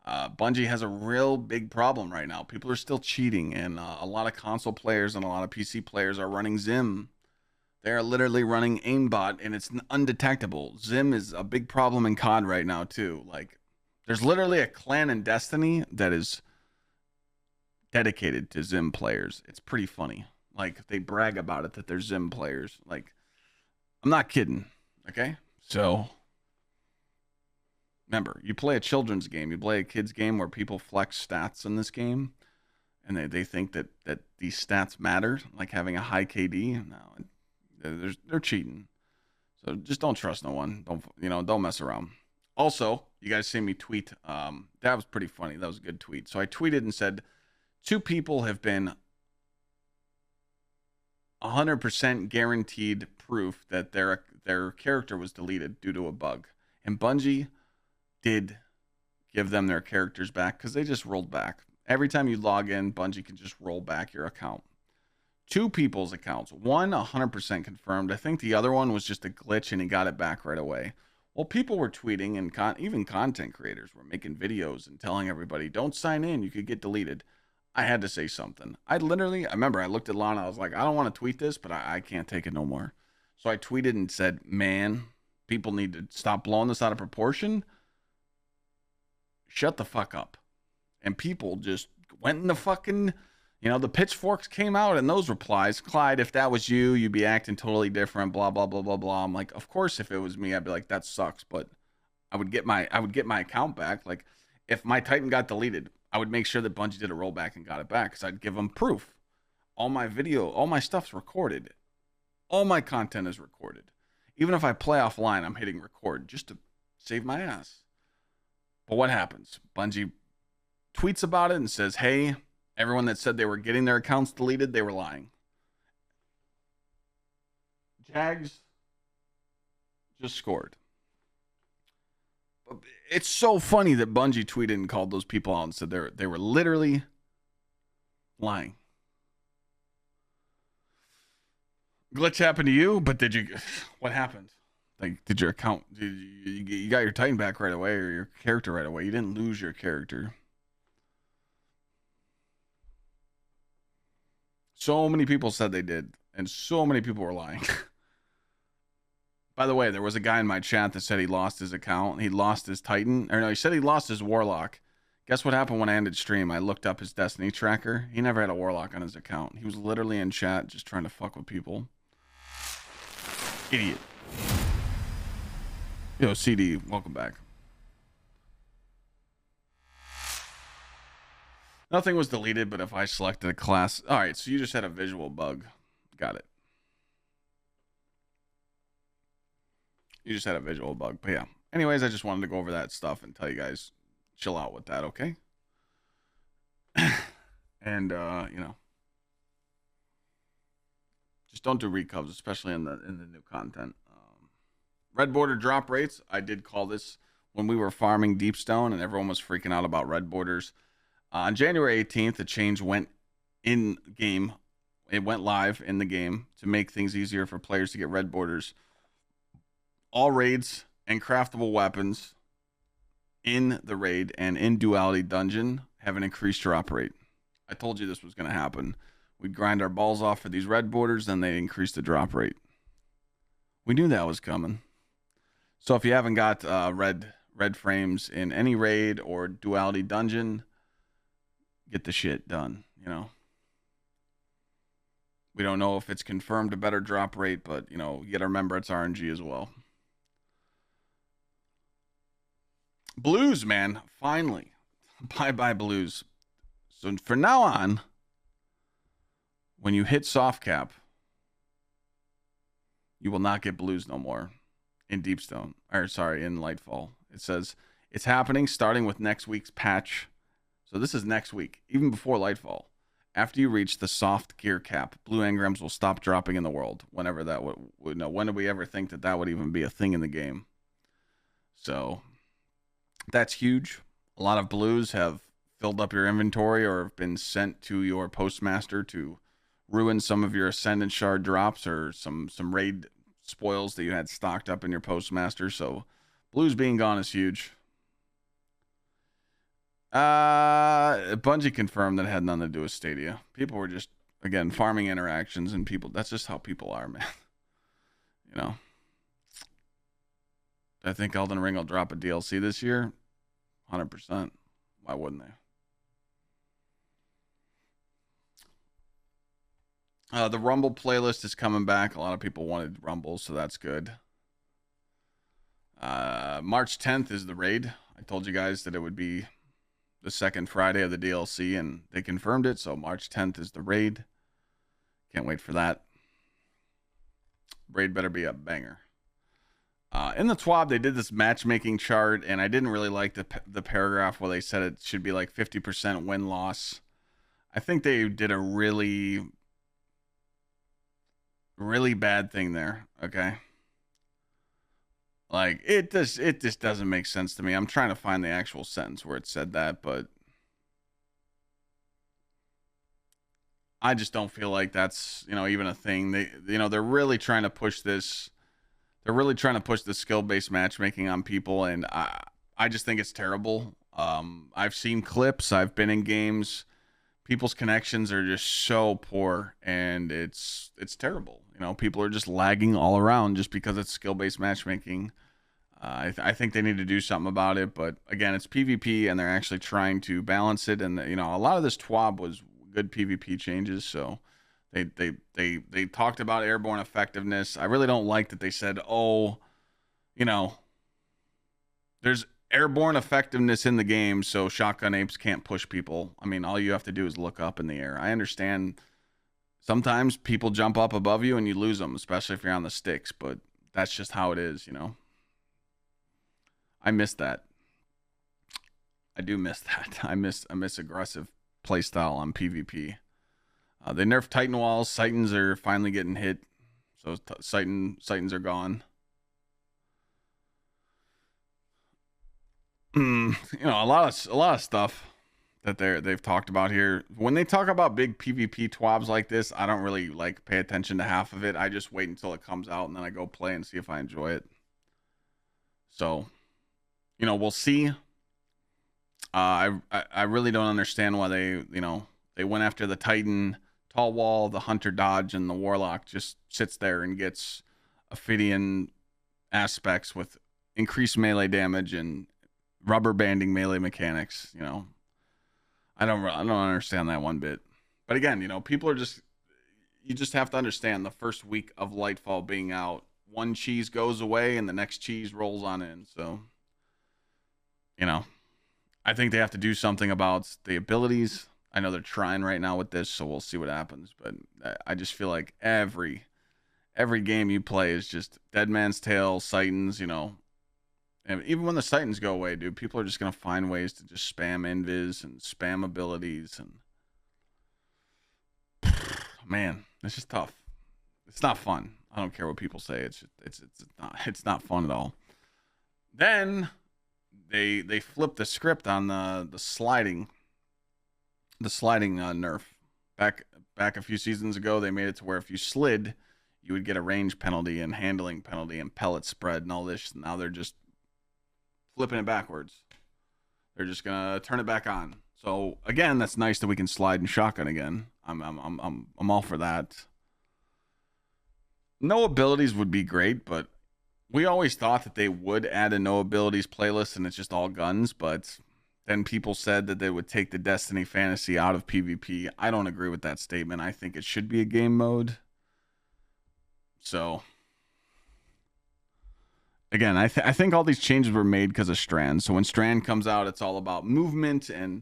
Bungie has a real big problem right now. People are still cheating and a lot of console players and a lot of PC players are running Zim. They're literally running aimbot and it's undetectable. Zim is a big problem in COD right now too. Like, there's literally a clan in Destiny that is dedicated to Zim players. It's pretty funny. Like, they brag about it that they're Zim players. Like, I'm not kidding. Okay? So, remember, you play a children's game. You play a kid's game where people flex stats in this game and they think that these stats matter, like having a high KD. No, they're cheating. So just don't trust no one. Don't mess around. Also, you guys see me tweet. That was pretty funny. That was a good tweet. So I tweeted and said, 2 people have been 100% guaranteed proof that their character was deleted due to a bug. And Bungie did give them their characters back because they just rolled back. Every time you log in, Bungie can just roll back your account. 2 people's accounts. One 100% confirmed. I think the other one was just a glitch and he got it back right away. Well, people were tweeting and even content creators were making videos and telling everybody, don't sign in, you could get deleted. I had to say something. I remember I looked at Lana, I was like, I don't want to tweet this, but I can't take it no more. So I tweeted and said, man, people need to stop blowing this out of proportion. Shut the fuck up. And people just went in the fucking... the pitchforks came out in those replies. Clyde, if that was you, you'd be acting totally different, blah, blah, blah, blah, blah. I'm like, of course, if it was me, I'd be like, that sucks. But I would get my account back. Like, if my Titan got deleted, I would make sure that Bungie did a rollback and got it back because I'd give them proof. All my stuff's recorded. All my content is recorded. Even if I play offline, I'm hitting record just to save my ass. But what happens? Bungie tweets about it and says, hey, everyone that said they were getting their accounts deleted, they were lying. Jags just scored. It's so funny that Bungie tweeted and called those people out and said they were literally lying. Glitch happened to you, but what happened? Like, did your account, you got your Titan back right away or your character right away? You didn't lose your character. So many people said they did, and so many people were lying. By the way, there was a guy in my chat that said he lost his account. He lost his Titan. Or no, he said he lost his Warlock. Guess what happened when I ended stream? I looked up his Destiny tracker. He never had a Warlock on his account. He was literally in chat just trying to fuck with people. Idiot. Yo, CD, welcome back. Nothing was deleted, but if I selected a class... All right, so you just had a visual bug. Got it. You just had a visual bug. But yeah. Anyways, I just wanted to go over that stuff and tell you guys, chill out with that, okay? And, just don't do recovs, especially in the new content. Red border drop rates. I did call this when we were farming Deepstone and everyone was freaking out about red borders. On January 18th, the change went in game. It went live in the game to make things easier for players to get red borders. All raids and craftable weapons in the raid and in Duality Dungeon have an increased drop rate. I told you this was going to happen. We'd grind our balls off for these red borders, then they increase the drop rate. We knew that was coming. So if you haven't got red frames in any raid or Duality Dungeon, get the shit done, you know. We don't know if it's confirmed a better drop rate, but, you know, you got to remember it's RNG as well. Blues, man. Finally. Bye-bye, Blues. So for now on, when you hit soft cap, you will not get blues no more in Deepstone. Or, sorry, in Lightfall. It says it's happening starting with next week's patch. So this is next week, even before Lightfall. After you reach the soft gear cap, blue engrams will stop dropping in the world. Whenever that would no, when did we ever think that that would even be a thing in the game? So that's huge. A lot of blues have filled up your inventory or have been sent to your postmaster to ruin some of your Ascendant Shard drops or some raid spoils that you had stocked up in your postmaster. So blues being gone is huge. Bungie confirmed that it had nothing to do with Stadia. People were just, again, farming interactions, and people, that's just how people are, man. You know. I think Elden Ring will drop a DLC this year. 100%. Why wouldn't they? The Rumble playlist is coming back. A lot of people wanted Rumble, so that's good. March 10th is the raid. I told you guys that it would be the second Friday of the DLC, and they confirmed it. So March 10th is the raid. Can't wait for that. Raid better be a banger. In the TWAB, they did this matchmaking chart, and I didn't really like the paragraph where they said it should be like 50% win-loss. I think they did a really, really bad thing there, okay? Like, it just doesn't make sense to me. I'm trying to find the actual sentence where it said that, but I just don't feel like that's, you know, even a thing. They're really trying to push this. They're really trying to push the skill-based matchmaking on people, and I just think it's terrible. I've seen clips. I've been in games. People's connections are just so poor, and it's terrible. You know, people are just lagging all around just because it's skill-based matchmaking. I think they need to do something about it, but again, it's PvP, and they're actually trying to balance it. And you know, a lot of this TWAB was good PvP changes, so they talked about airborne effectiveness. I really don't like that they said, oh, you know, there's airborne effectiveness in the game, so shotgun apes can't push people. I mean, all you have to do is look up in the air. I understand sometimes people jump up above you and you lose them, especially if you're on the sticks, but that's just how it is, you know. I miss that. I do miss that. I miss aggressive playstyle on PvP. They nerfed Titan walls. Titans are finally getting hit, so Titans are gone. You know, a lot of stuff that they've talked about here. When they talk about big PvP TWABs like this, I don't really like pay attention to half of it. I just wait until it comes out and then I go play and see if I enjoy it. So, you know, we'll see. I really don't understand why they went after the Titan tall wall, the Hunter dodge, and the Warlock just sits there and gets Ophidian aspects with increased melee damage and rubber banding melee mechanics. You know, I don't understand that one bit. But again, you know, you just have to understand the first week of Lightfall being out, one cheese goes away and the next cheese rolls on in. So, you know, I think they have to do something about the abilities. I know they're trying right now with this, so we'll see what happens. But I just feel like every game you play is just Dead Man's Tale, Titans, you know. And even when the Titans go away, dude, people are just going to find ways to just spam invis and spam abilities. And man, it's just tough. It's not fun. I don't care what people say. It's not fun at all. Then they flipped the script on the sliding nerf. Back a few seasons ago, they made it to where if you slid, you would get a range penalty and handling penalty and pellet spread and all this. Now they're just flipping it backwards. They're just gonna turn it back on. So again, that's nice that we can slide and shotgun again. I'm all for that. No abilities would be great, but we always thought that they would add a no abilities playlist and it's just all guns, but then people said that they would take the Destiny fantasy out of PvP. I don't agree with that statement. I think it should be a game mode. So again, I think all these changes were made because of Strand. So when Strand comes out, it's all about movement and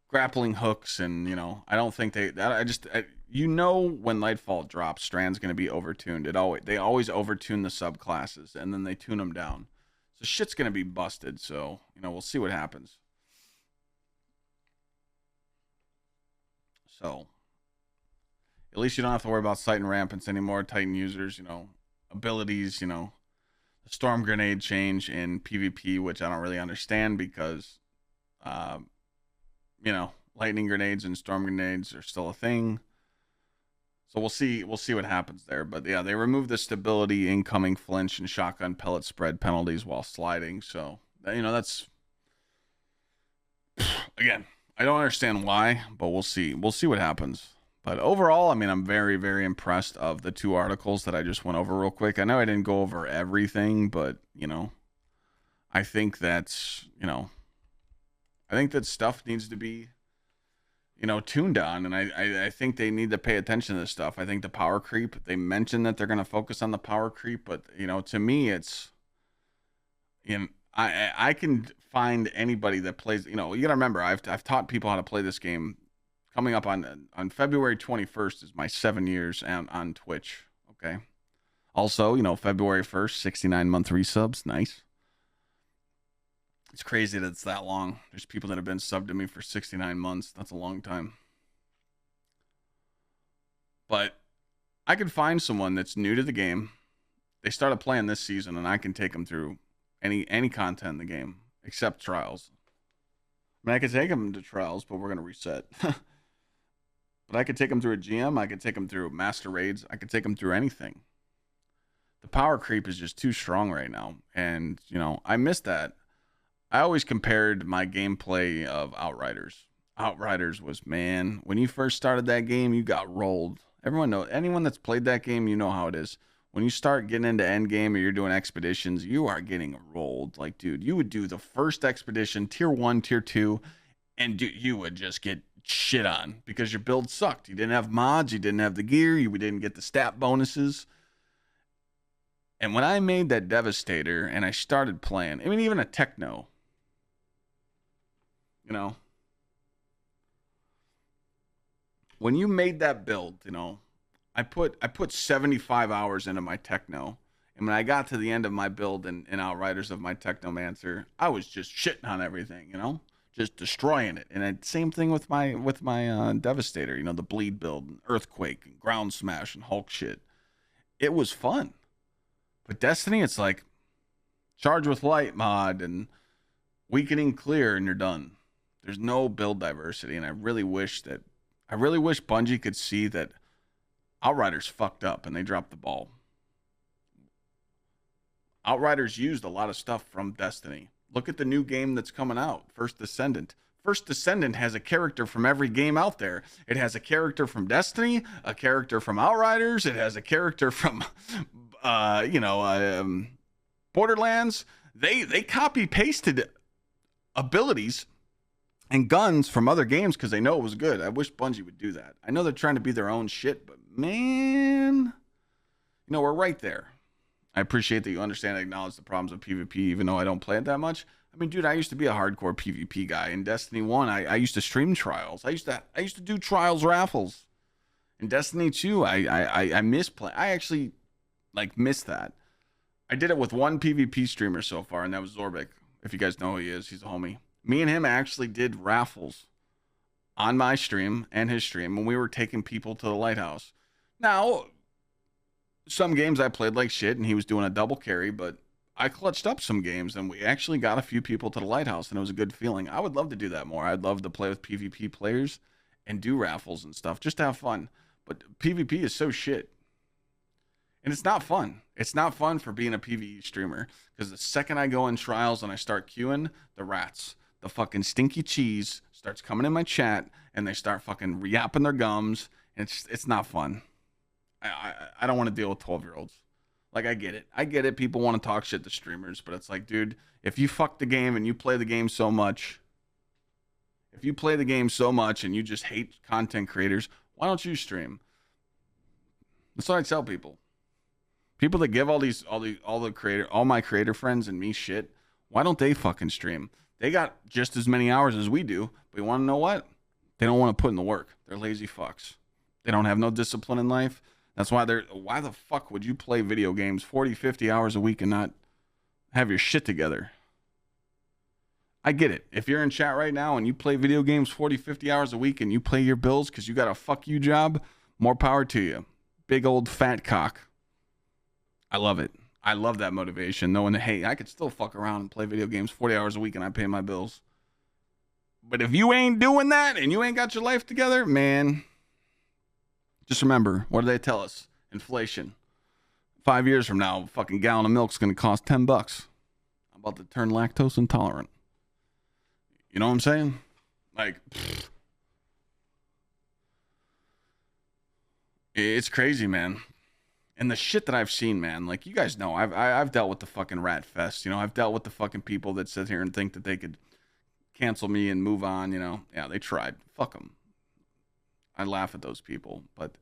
grappling hooks, and I don't think when Lightfall drops, Strand's going to be overtuned. They always overtune the subclasses and then they tune them down. So shit's going to be busted. So we'll see what happens. So at least you don't have to worry about sight and rampants anymore. Titan users, abilities, the storm grenade change in PvP, which I don't really understand because lightning grenades and storm grenades are still a thing. So we'll see what happens there. But yeah, they removed the stability, incoming flinch, and shotgun pellet spread penalties while sliding. So that's again, I don't understand why, but we'll see what happens. But overall, I mean, I'm very, very impressed of the 2 articles that I just went over real quick. I know I didn't go over everything, but I think that's I think that stuff needs to be tuned on, and I think they need to pay attention to this stuff. I think the power creep, they mentioned that they're going to focus on the power creep, but to me it's I can find anybody that plays, you got to remember, I've taught people how to play this game. Coming up on February 21st is my 7 years on Twitch. Okay. Also, February 1st, 69-month resubs. Nice. It's crazy that it's that long. There's people that have been subbed to me for 69 months. That's a long time. But I could find someone that's new to the game. They started playing this season, and I can take them through any content in the game, except trials. I mean, I could take them to trials, but we're going to reset. But I could take them through a GM. I could take them through master raids. I could take them through anything. The power creep is just too strong right now. And, I miss that. I always compared my gameplay of Outriders. Outriders was, man, when you first started that game, you got rolled. Anyone that's played that game, you know how it is. When you start getting into endgame or you're doing expeditions, you are getting rolled. Like, dude, you would do the first expedition, tier 1, tier 2, and you would just get shit on because your build sucked. You didn't have mods, you didn't have the gear, you didn't get the stat bonuses. And when I made that Devastator and I started playing, I mean, even a Techno, when you made that build, I put 75 hours into my Techno. And when I got to the end of my build in Outriders of my Technomancer, I was just shitting on everything, just destroying it. And same thing with my Devastator, the bleed build, and Earthquake, and Ground Smash, and Hulk shit. It was fun. But Destiny, it's like charge with light mod and weakening clear, and you're done. There's no build diversity, and I really wish Bungie could see that Outriders fucked up and they dropped the ball. Outriders used a lot of stuff from Destiny. Look at the new game that's coming out, First Descendant. First Descendant has a character from every game out there. It has a character from Destiny, a character from Outriders. It has a character from, Borderlands. They copy pasted abilities and guns from other games because they know it was good. I wish Bungie would do that. I know they're trying to be their own shit, but man, we're right there. I appreciate that you understand and acknowledge the problems of PvP, even though I don't play it that much. I mean, dude, I used to be a hardcore PvP guy. In Destiny 1, I used to stream trials. I used to do trials raffles. In Destiny 2, I miss play. I actually miss that. I did it with one PvP streamer so far, and that was Zorbic. If you guys know who he is, he's a homie. Me and him actually did raffles on my stream and his stream when we were taking people to the lighthouse. Now, some games I played like shit and he was doing a double carry, but I clutched up some games and we actually got a few people to the lighthouse and it was a good feeling. I would love to do that more. I'd love to play with PvP players and do raffles and stuff just to have fun. But PvP is so shit. And it's not fun. It's not fun for being a PvE streamer because the second I go in trials and I start queuing, the rats, the fucking stinky cheese starts coming in my chat and they start fucking yapping their gums. And it's not fun. I don't want to deal with 12-year-olds. Like, I get it. I get it. People want to talk shit to streamers, but it's like, dude, if you fuck the game and you play the game so much, if you play the game so much and you just hate content creators, why don't you stream? That's what I tell people. People that give all my creator friends and me shit, why don't they fucking stream? They got just as many hours as we do, but you want to know what? They don't want to put in the work. They're lazy fucks. They don't have no why in life. That's why why the fuck would you play video games 40, 50 hours a week and not have your shit together? I get it. If you're in chat right now and you play video games 40, 50 hours a week and you pay your bills because you got a fuck you job, more power to you. Big old fat cock. I love it. I love that motivation, knowing that, hey, I could still fuck around and play video games 40 hours a week and I pay my bills. But if you ain't doing that and you ain't got your life together, man, just remember, what do they tell us? Inflation. 5 years from now, a fucking gallon of milk's going to cost $10. I'm about to turn lactose intolerant. You know what I'm saying? Like, it's crazy, man. And the shit that I've seen, man, like, you guys know, I've dealt with the fucking rat fest. You know, I've dealt with the fucking people that sit here and think that they could cancel me and move on, you know. Yeah, they tried. Fuck them. I laugh at those people. But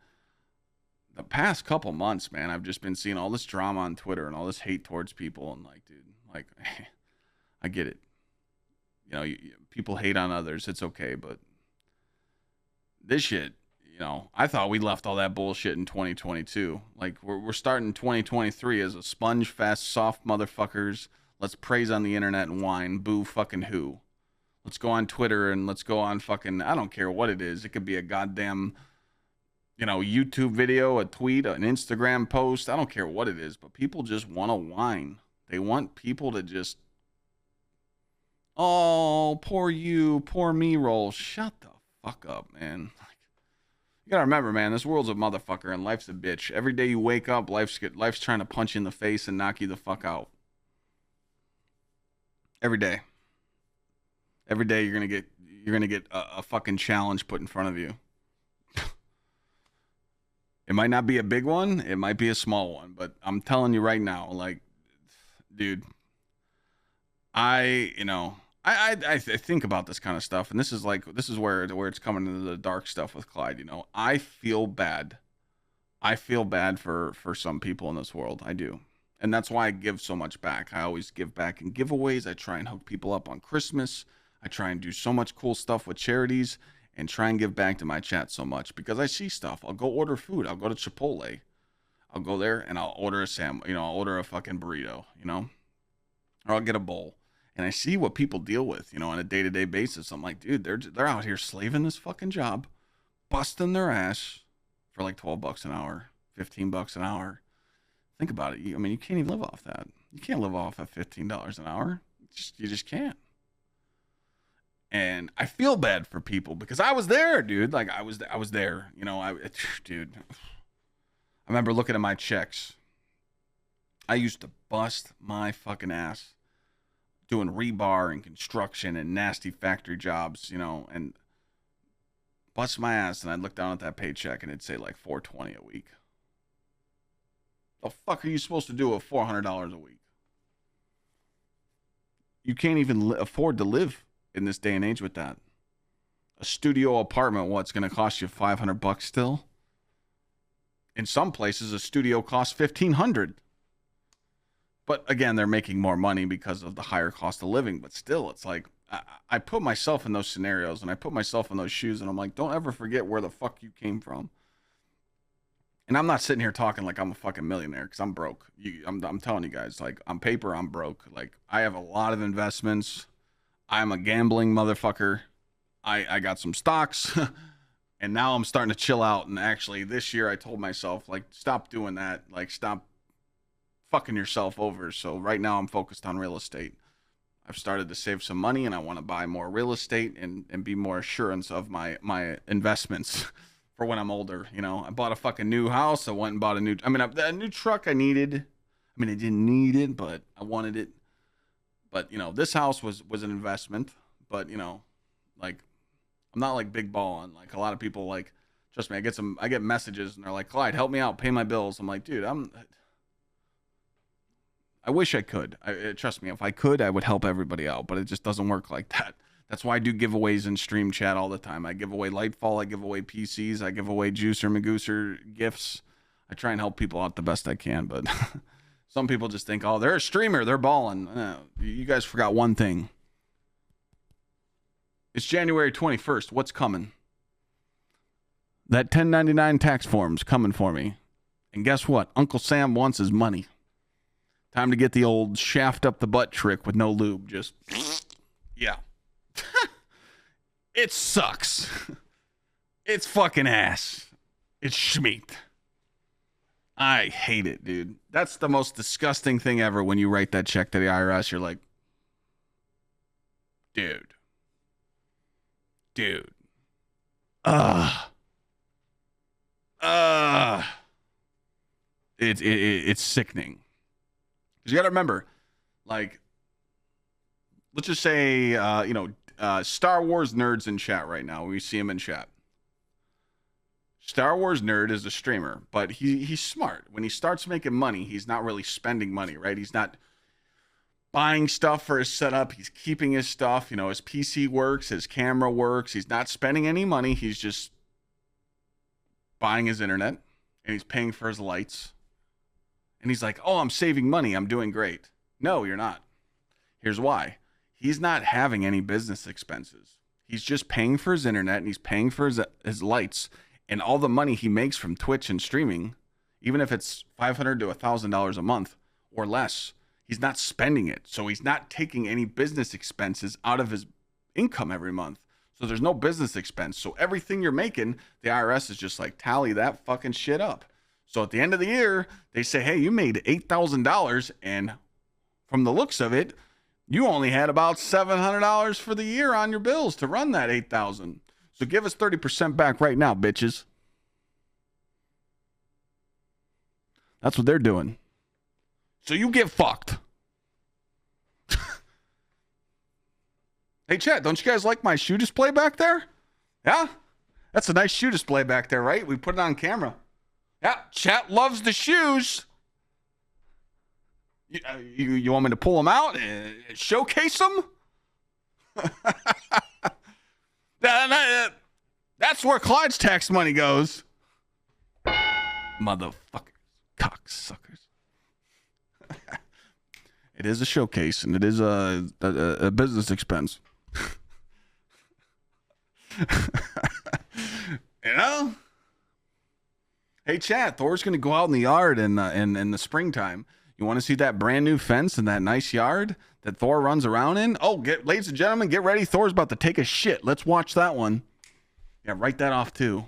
the past couple months, man, I've just been seeing all this drama on Twitter and all this hate towards people. And like, dude, like, I get it. You know, people hate on others. It's okay. But this shit, you know, I thought we left all that bullshit in 2022. Like, we're starting 2023 as a sponge fest, soft motherfuckers. Let's praise on the internet and whine. Boo fucking who. Let's go on Twitter and let's go on fucking, I don't care what it is. It could be a goddamn, you know, YouTube video, a tweet, an Instagram post. I don't care what it is, but people just want to whine. They want people to just, oh, poor you, poor me roll. Shut the fuck up, man. You gotta remember, man, this world's a motherfucker and life's a bitch. Every day you wake up, life's trying to punch you in the face and knock you the fuck out. Every day. Every day you're gonna get a fucking challenge put in front of you. It might not be a big one, it might be a small one, but I'm telling you right now, like, dude, I think about this kind of stuff, and this is where it's coming into the dark stuff with Clyde. You know, I feel bad. I feel bad for some people in this world. I do. And that's why I give so much back. I always give back in giveaways. I try and hook people up on Christmas. I try and do so much cool stuff with charities and try and give back to my chat so much because I see stuff. I'll go order food. I'll go to Chipotle. I'll go there and I'll order I'll order a fucking burrito, you know, or I'll get a bowl. And I see what people deal with, you know, on a day-to-day basis. I'm like, dude, they're out here slaving this fucking job, busting their ass for like $12 an hour, $15 an hour. Think about it. I mean, you can't even live off that. You can't live off of $15 an hour. You just can't. And I feel bad for people because I was there, dude. Like I was there, you know. Dude, I remember looking at my checks. I used to bust my fucking ass doing rebar and construction and nasty factory jobs, you know, and bust my ass. And I'd look down at that paycheck and it'd say like $420 a week. The fuck are you supposed to do with $400 a week? You can't even afford to live in this day and age with that. A studio apartment, what's going to cost you $500 still? In some places, a studio costs $1,500. But again, they're making more money because of the higher cost of living. But still, it's like, I put myself in those scenarios and I put myself in those shoes and I'm like, don't ever forget where the fuck you came from. And I'm not sitting here talking like I'm a fucking millionaire because I'm broke. I'm telling you guys, like, on paper, I'm broke. Like, I have a lot of investments. I'm a gambling motherfucker. I got some stocks. And now I'm starting to chill out. And actually, this year, I told myself, like, stop doing that. Like, stop fucking yourself over. So right now I'm focused on real estate. I've started to save some money and I want to buy more real estate and be more assurance of my investments for when I'm older. You know, I bought a fucking new house. I went and bought a new truck I needed. I mean, I didn't need it, but I wanted it. But, you know, this house was an investment. But, you know, like, I'm not like big balling. Like a lot of people, like, trust me, I get messages and they're like, Clyde, help me out, pay my bills. I'm like, dude, I wish I could. Trust me, if I could, I would help everybody out, but it just doesn't work like that. That's why I do giveaways in stream chat all the time. I give away Lightfall, I give away PCs, I give away GsxrMagooser gifts. I try and help people out the best I can, but some people just think, oh, they're a streamer, they're balling. You guys forgot one thing. It's January 21st. What's coming? That 1099 tax form's coming for me. And guess what? Uncle Sam wants his money. Time to get the old shaft up the butt trick with no lube. Just, yeah. It sucks. It's fucking ass. It's schmeat. I hate it, dude. That's the most disgusting thing ever when you write that check to the IRS. You're like, dude. It's sickening. Because you got to remember, like, let's just say, Star Wars nerds in chat right now. We see him in chat. Star Wars nerd is a streamer, but he's smart. When he starts making money, he's not really spending money, right? He's not buying stuff for his setup. He's keeping his stuff. You know, his PC works, his camera works. He's not spending any money. He's just buying his internet, and he's paying for his lights. And he's like, oh, I'm saving money. I'm doing great. No, you're not. Here's why. He's not having any business expenses. He's just paying for his internet and he's paying for his lights. And all the money he makes from Twitch and streaming, even if it's $500 to $1,000 a month or less, he's not spending it. So he's not taking any business expenses out of his income every month. So there's no business expense. So everything you're making, the IRS is just like, tally that fucking shit up. So at the end of the year, they say, hey, you made $8,000, and from the looks of it, you only had about $700 for the year on your bills to run that $8,000. So give us 30% back right now, bitches. That's what they're doing. So you get fucked. Hey, chat, don't you guys like my shoe display back there? Yeah? That's a nice shoe display back there, right? We put it on camera. Yeah, chat loves the shoes. You want me to pull them out and showcase them? That's where Clyde's tax money goes. Motherfuckers. Cocksuckers. It is a showcase, and it is a business expense. You know? Hey, chat, Thor's going to go out in the yard in the springtime. You want to see that brand new fence and that nice yard that Thor runs around in? Oh, ladies and gentlemen, get ready. Thor's about to take a shit. Let's watch that one. Yeah, write that off, too.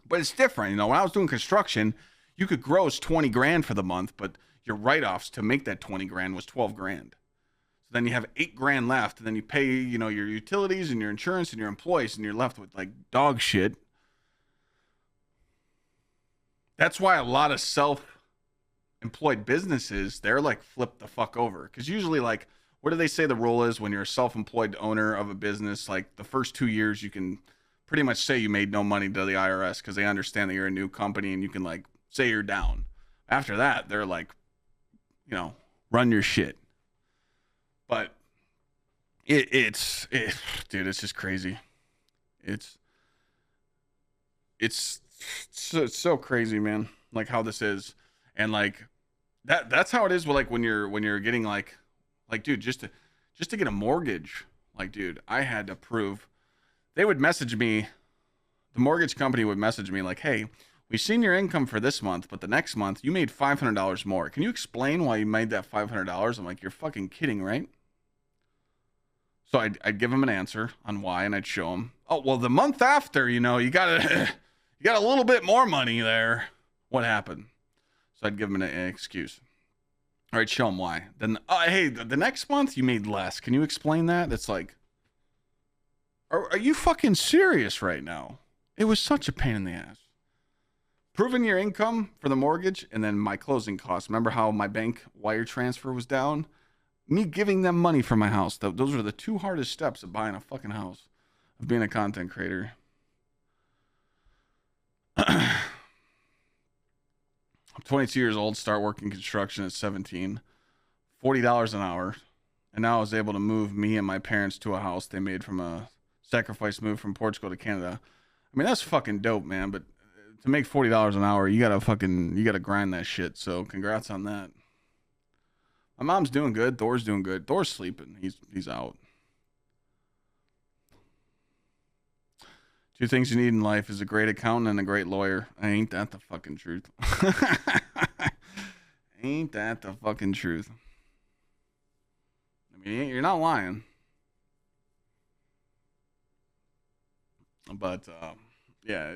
But it's different. You know, when I was doing construction, you could gross 20 grand for the month, but your write-offs to make that 20 grand was 12 grand. So then you have 8 grand left, and then you pay, you know, your utilities and your insurance and your employees, and you're left with like dog shit. That's why a lot of self-employed businesses, they're like flip the fuck over. Because usually, like, what do they say the rule is when you're a self-employed owner of a business? Like the first 2 years, you can pretty much say you made no money to the IRS because they understand that you're a new company and you can like say you're down. After that, they're like, you know, run your shit. But dude, it's just crazy. It's so crazy, man. Like how this is, and like that's how it is. With like when you're getting like, dude, just to get a mortgage. Like, dude, I had to prove. They would message me. The mortgage company would message me like, hey, we've seen your income for this month, but the next month you made $500 more. Can you explain why you made that $500? I'm like, you're fucking kidding, right? So I'd give them an answer on why, and I'd show them. Oh, well, the month after, you know, you got a little bit more money there. What happened? So I'd give him an excuse. All right, show him why. Then, hey, the next month you made less. Can you explain that? It's like, are you fucking serious right now? It was such a pain in the ass. Proving your income for the mortgage and then my closing costs. Remember how my bank wire transfer was down? Me giving them money for my house. Those are the two hardest steps of buying a fucking house, of being a content creator. I'm 22 years old, start working construction at 17, $40 an hour. And now I was able to move me and my parents to a house they made from a sacrifice move from Portugal to Canada. I mean, that's fucking dope, man. But to make $40 an hour, you gotta grind that shit. So congrats on that. My mom's doing good. Thor's doing good. Thor's sleeping. He's out. 2 things you need in life is a great accountant and a great lawyer. Ain't that the fucking truth? Ain't that the fucking truth? I mean, you're not lying. But yeah,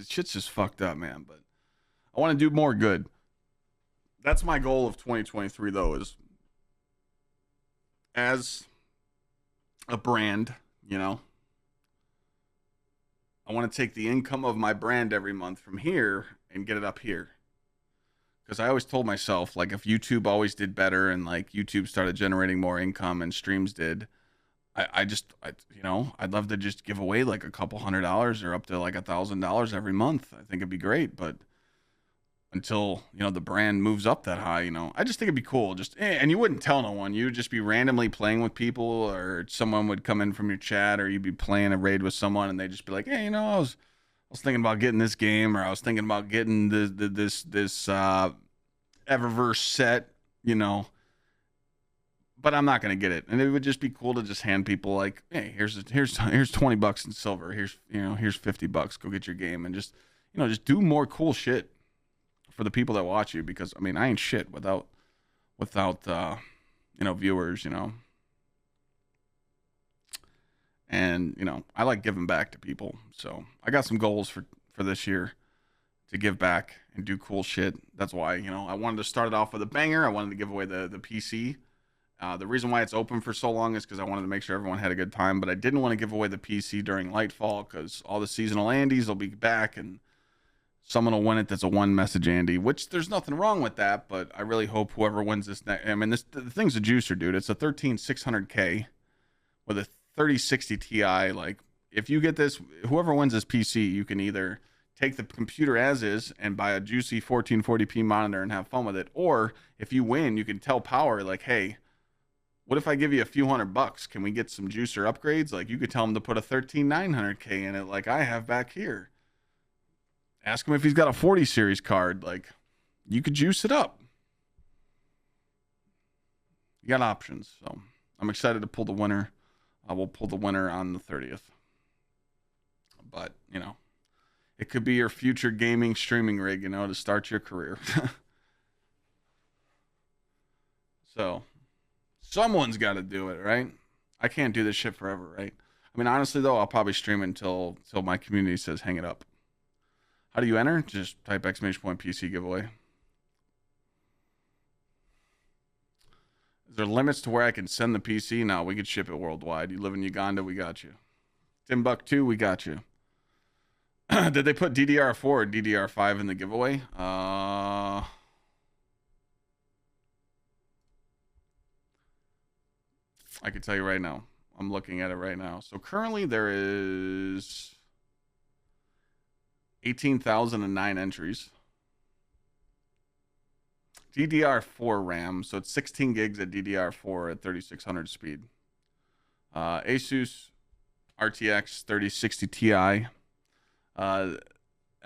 shit's just fucked up, man. But I want to do more good. That's my goal of 2023, though, is as a brand, you know, I want to take the income of my brand every month from here and get it up here. Because I always told myself, like, if YouTube always did better and like YouTube started generating more income and streams did, I'd love to just give away like a couple $100 or up to like $1,000 every month. I think it'd be great, but until, you know, the brand moves up that high, you know, I just think it'd be cool. And you wouldn't tell no one. You would just be randomly playing with people, or someone would come in from your chat, or you'd be playing a raid with someone and they'd just be like, hey, you know, I was thinking about getting this game, or I was thinking about getting this Eververse set, you know, but I'm not going to get it. And it would just be cool to just hand people like, hey, here's $20 in silver. Here's $50. Go get your game, and just, you know, just do more cool shit for the people that watch you, because I mean, I ain't shit without you know, viewers, you know. And, you know, I like giving back to people. So I got some goals for this year to give back and do cool shit. That's why, you know, I wanted to start it off with a banger. I wanted to give away the PC. The reason why it's open for so long is because I wanted to make sure everyone had a good time, but I didn't want to give away the PC during Lightfall because all the seasonal Andes will be back and someone will win it that's a one message Andy, which there's nothing wrong with that, but I really hope whoever wins this next, I mean, the thing's a juicer, dude. It's a 13600K with a 3060 Ti. Like, if you get this, whoever wins this PC, you can either take the computer as is and buy a juicy 1440p monitor and have fun with it, or if you win, you can tell Power, like, hey, what if I give you a few $100? Can we get some juicer upgrades? Like, you could tell him to put a 13900K in it, like I have back here. Ask him if he's got a 40 series card. Like, you could juice it up. You got options. So I'm excited to pull the winner. We'll pull the winner on the 30th. But, you know, it could be your future gaming streaming rig, you know, to start your career. So someone's got to do it, right? I can't do this shit forever, right? I mean, honestly, though, I'll probably stream until my community says hang it up. How do you enter? Just type !PC giveaway. Is there limits to where I can send the PC? No, we could ship it worldwide. You live in Uganda, we got you. Timbuktu, we got you. Did they put DDR4 or DDR5 in the giveaway? I can tell you right now. I'm looking at it right now. So currently there is 18,009 entries. DDR4 RAM, so it's 16 gigs at DDR4 at 3600 speed. Asus RTX 3060 Ti.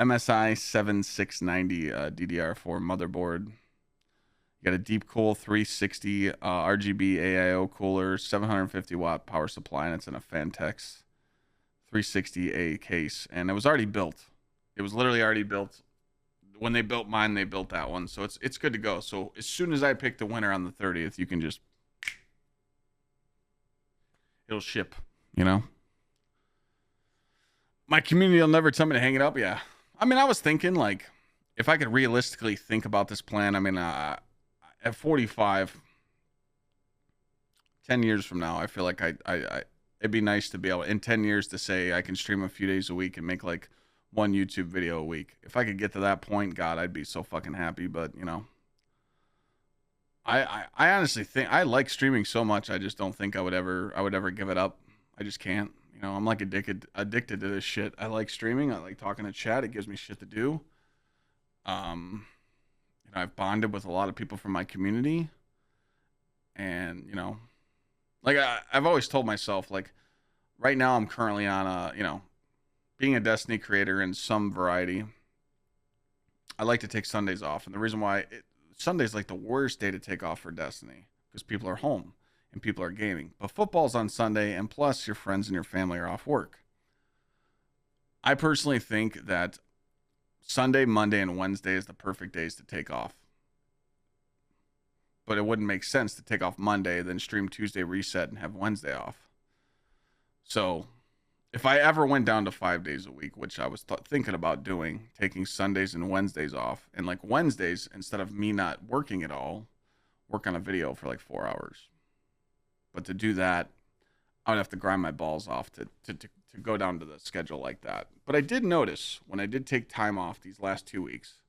MSI 7690 DDR4 motherboard. You got a deep cool 360 RGB AIO cooler, 750 watt power supply, and it's in a Fantex 360A case. And it was already built. It was literally already built. When they built mine, they built that one. So it's good to go. So as soon as I pick the winner on the 30th, you can just, it'll ship, you know? My community will never tell me to hang it up. Yeah. I mean, I was thinking, like, if I could realistically think about this plan, I mean, at 45, 10 years from now, I feel like it'd be nice to be able in 10 years to say I can stream a few days a week and make like one YouTube video a week. If I could get to that point, God, I'd be so fucking happy. But you know, I honestly think I like streaming so much. I just don't think I would ever give it up. I just can't. You know, I'm like addicted to this shit. I like streaming. I like talking to chat. It gives me shit to do. You know, I've bonded with a lot of people from my community, and you know, like I've always told myself, like right now I'm currently on you know, being a Destiny creator in some variety. I like to take Sundays off, and the reason why Sunday's like the worst day to take off for Destiny because people are home and people are gaming. But football's on Sunday, and plus your friends and your family are off work. I personally think that Sunday, Monday, and Wednesday is the perfect days to take off. But it wouldn't make sense to take off Monday, then stream Tuesday, reset, and have Wednesday off. So if I ever went down to 5 days a week, which I was thinking about doing, taking Sundays and Wednesdays off, and like Wednesdays, instead of me not working at all, work on a video for like 4 hours. But to do that, I would have to grind my balls off to go down to the schedule like that. But I did notice when I did take time off these last 2 weeks,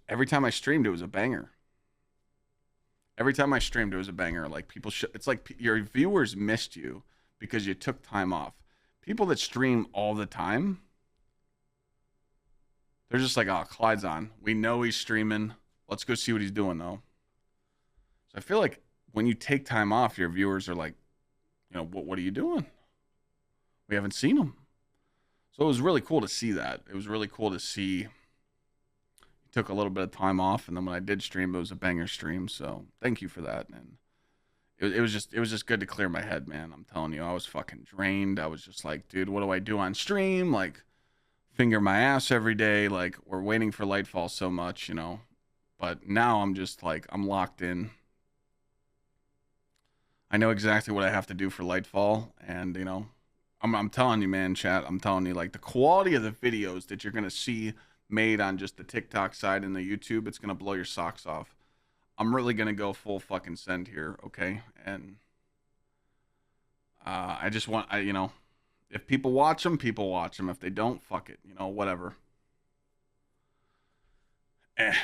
every time I streamed, it was a banger. Every time I streamed, it was a banger. Like people, it's like your viewers missed you because you took time off. People that stream all the time, they're just like, oh, Clyde's on. We know he's streaming. Let's go see what he's doing, though. So I feel like when you take time off, your viewers are like, you know, what are you doing? We haven't seen him. So it was really cool to see that. It was really cool to see. Took a little bit of time off, and then when I did stream, it was a banger stream. So thank you for that. And it was just good to clear my head, man. I'm telling you, I was fucking drained. I was just like, dude, what do I do on stream? Like, finger my ass every day. Like, we're waiting for Lightfall so much, you know. But now I'm just like, I'm locked in. I know exactly what I have to do for Lightfall, and you know, I'm telling you, man, chat. I'm telling you, like the quality of the videos that you're gonna see made on just the TikTok side and the YouTube, it's gonna blow your socks off. I'm really gonna go full fucking send here, okay? And I just want, you know, if people watch them, people watch them. If they don't, fuck it, you know, whatever. And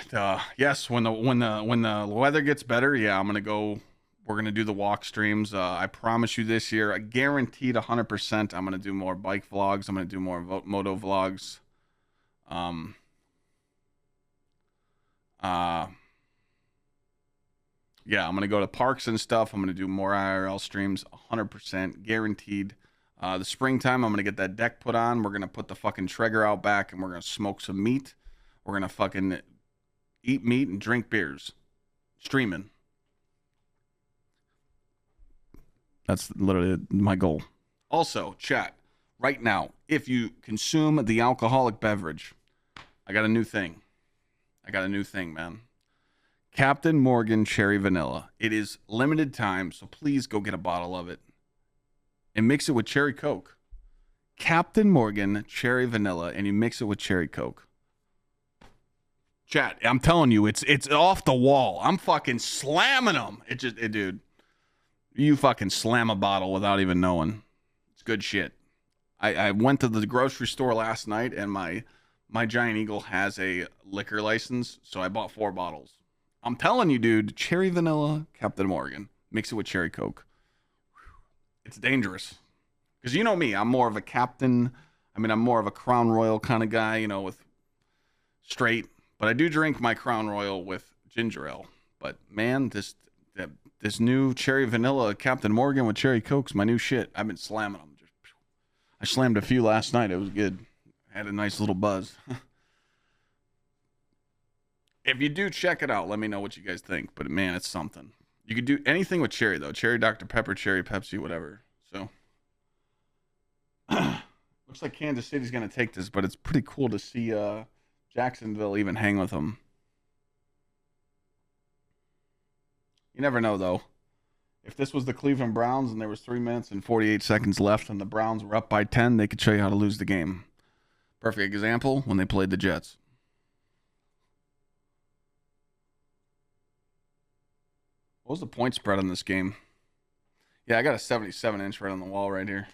yes, when the weather gets better, yeah, I'm gonna go. We're gonna do the walk streams. I promise you this year, I guaranteed 100%. I'm gonna do more bike vlogs. I'm gonna do more moto vlogs. Yeah, I'm gonna go to parks and stuff. I'm gonna do more IRL streams, 100% guaranteed. The springtime, I'm gonna get that deck put on. We're gonna put the fucking Traeger out back, and we're gonna smoke some meat. We're gonna fucking eat meat and drink beers, streaming. That's literally my goal. Also, chat, right now, if you consume the alcoholic beverage, I got a new thing. Man. Captain Morgan Cherry Vanilla. It is limited time, so please go get a bottle of it and mix it with Cherry Coke. Captain Morgan Cherry Vanilla, and you mix it with Cherry Coke. Chat, I'm telling you, it's off the wall. I'm fucking slamming them. Dude. You fucking slam a bottle without even knowing. It's good shit. I went to the grocery store last night, and my Giant Eagle has a liquor license, so I bought 4 bottles. I'm telling you, dude, cherry vanilla, Captain Morgan. Mix it with Cherry Coke. It's dangerous. Because you know me, I'm more of a Captain. I mean, I'm more of a Crown Royal kind of guy, you know, with straight. But I do drink my Crown Royal with ginger ale. But, man, this new cherry vanilla Captain Morgan with Cherry Coke's my new shit. I've been slamming them. I slammed a few last night. It was good. Had a nice little buzz. If you do, check it out. Let me know what you guys think. But man, it's something. You could do anything with cherry though. Cherry Dr. Pepper, cherry Pepsi, whatever. So looks like Kansas City's gonna take this, but it's pretty cool to see Jacksonville even hang with them. You never know, though. If this was the Cleveland Browns and there was 3 minutes and 48 seconds left and the Browns were up by 10, they could show you how to lose the game. Perfect example when they played the Jets. What was the point spread on this game? Yeah, I got a 77-inch right on the wall right here.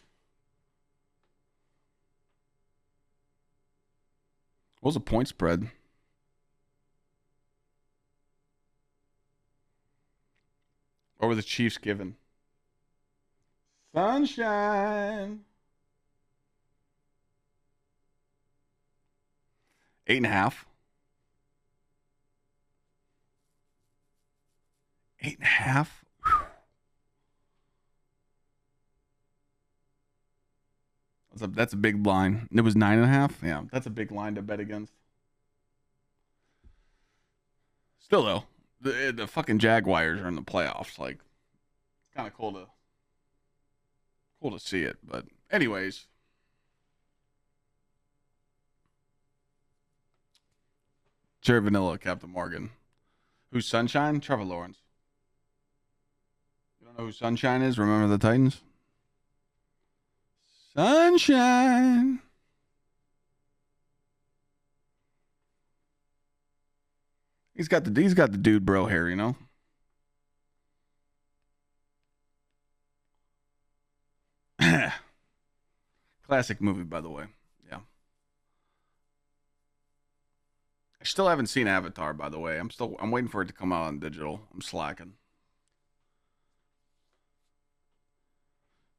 What was the point spread? What were the Chiefs given? Sunshine. 8.5. 8.5. That's a big line. It was 9.5. Yeah, that's a big line to bet against. Still though, the fucking Jaguars are in the playoffs. Like, it's kind of cool to see it. But anyways, Jerry Vanilla, Captain Morgan. Who's Sunshine? Trevor Lawrence. You don't know who Sunshine is? Remember the Titans? Sunshine. He's got the dude bro hair, you know. Classic movie, by the way. Yeah. I still haven't seen Avatar, by the way. I'm waiting for it to come out on digital. I'm slacking.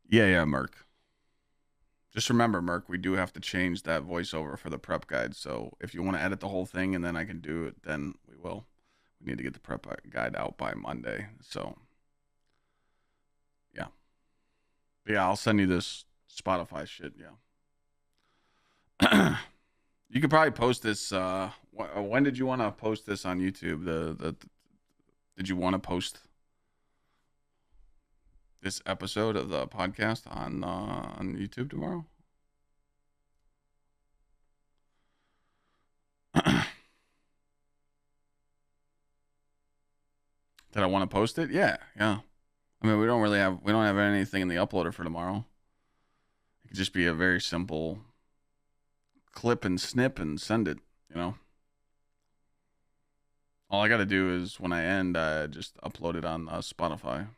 Yeah, Merc. Just remember, Merc, we do have to change that voiceover for the prep guide. So if you want to edit the whole thing and then I can do it, then we will. We need to get the prep guide out by Monday. So yeah. But yeah, I'll send you this Spotify shit. Yeah. You could probably post this. When did you want to post this on YouTube? Did you want to post this episode of the podcast on YouTube tomorrow? Did I want to post it? Yeah. I mean, we don't have anything in the uploader for tomorrow. It could just be a very simple clip and snip and send it, you know. All I got to do is when I end, I just upload it on Spotify.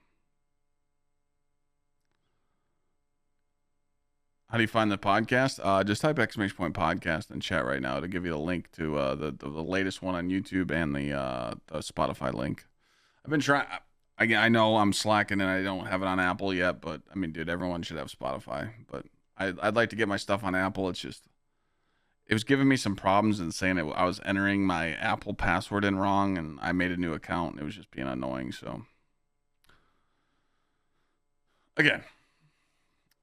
How do you find the podcast? Just type exclamation point podcast in chat right now to give you the link to the latest one on YouTube and the Spotify link. I've been trying. I know I'm slacking and I don't have it on Apple yet, but I mean, dude, everyone should have Spotify. But I'd like to get my stuff on Apple. It was giving me some problems and saying I was entering my Apple password in wrong, and I made a new account. And it was just being annoying. So again,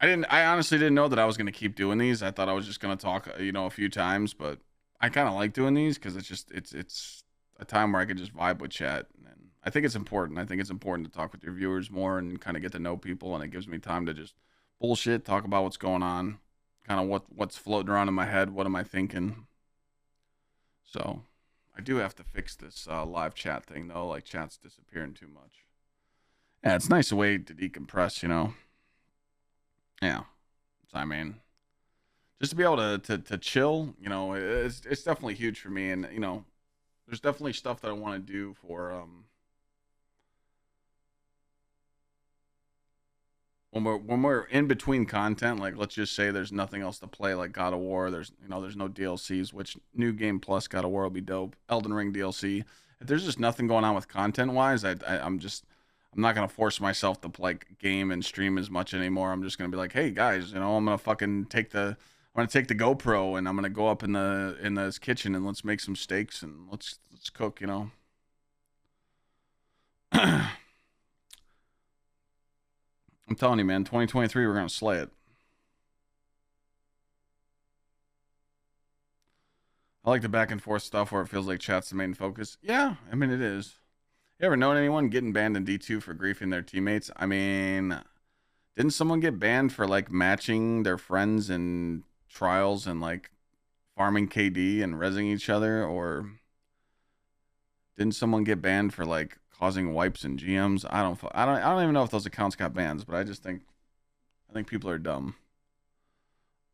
I honestly didn't know that I was going to keep doing these. I thought I was just going to talk, a few times, but I kind of like doing these because it's a time where I could just vibe with chat. And I think it's important. I think it's important to talk with your viewers more and kind of get to know people. And it gives me time to just bullshit, talk about what's going on, kind of what's floating around in my head. What am I thinking? So I do have to fix this live chat thing though. Like chat's disappearing too much. Yeah, it's a nice way to decompress, Yeah. So, I mean, just to be able to chill, it's definitely huge for me. And, there's definitely stuff that I want to do for when we're in between content. Like, let's just say there's nothing else to play, like God of War. There's no DLCs, which New Game Plus God of War will be dope. Elden Ring DLC. If there's just nothing going on with content wise, I'm not gonna force myself to like game and stream as much anymore. I'm just gonna be like, hey guys, I'm gonna take the GoPro and I'm gonna go up in this kitchen and let's make some steaks and let's cook. I'm telling you, man, 2023 we're gonna slay it. I like the back and forth stuff where it feels like chat's the main focus. Yeah, I mean it is. You ever known anyone getting banned in D2 for griefing their teammates? I mean, didn't someone get banned for like matching their friends in trials and like farming KD and rezzing each other? Or didn't someone get banned for like causing wipes and GMs? I don't even know if those accounts got bans, but I think people are dumb.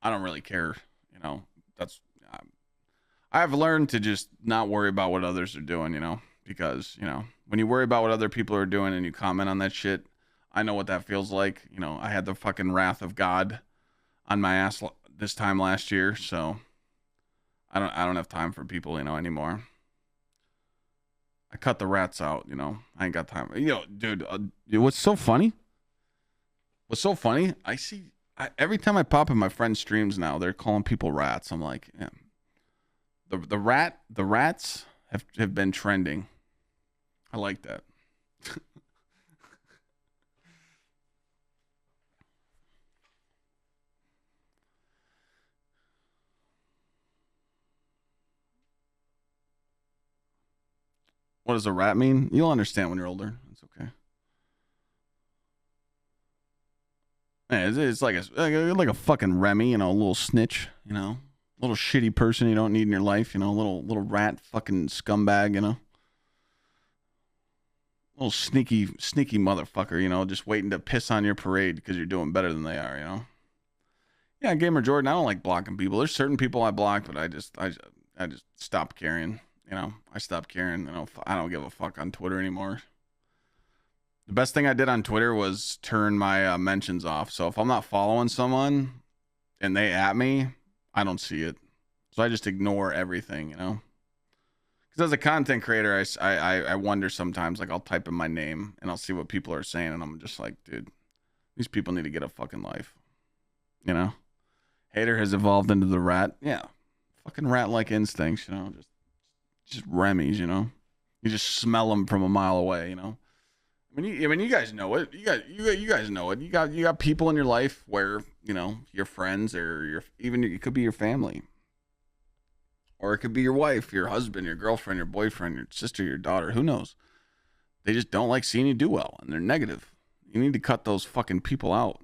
I don't really care, I've learned to just not worry about what others are doing, because, you know, when you worry about what other people are doing and you comment on that shit, I know what that feels like. You know, I had the fucking wrath of God on my ass this time last year, so I don't have time for people, you know, anymore. I cut the rats out, you know. I ain't got time. You know, dude, what's so funny? What's so funny? Every time I pop in my friends' streams now, they're calling people rats. I'm like, yeah. The rats have been trending. I like that. What does a rat mean? You'll understand when you're older. It's okay. Yeah, it's like a fucking Remy, you know, a little snitch, you know, a little shitty person you don't need in your life, you know, a little rat fucking scumbag, you know, little sneaky motherfucker, you know, just waiting to piss on your parade because you're doing better than they are, you know. Yeah, Gamer Jordan, I don't like blocking people. There's certain people I block, but I just stopped caring, you know. I stopped caring, you know. I don't give a fuck on Twitter anymore. The best thing I did on Twitter was turn my mentions off. So if I'm not following someone and they at me, I don't see it. So I just ignore everything, you know. Because as a content creator, I wonder sometimes, like I'll type in my name and I'll see what people are saying, and I'm just like, dude, these people need to get a fucking life, you know. Hater has evolved into the rat. Yeah, fucking rat-like instincts, you know. Just Remy's, you know. You just smell them from a mile away, you know. I mean, you guys know it. You guys know it. You got people in your life where, you know, your friends or it could be your family, or it could be your wife, your husband, your girlfriend, your boyfriend, your sister, your daughter. Who knows? They just don't like seeing you do well, and they're negative. You need to cut those fucking people out.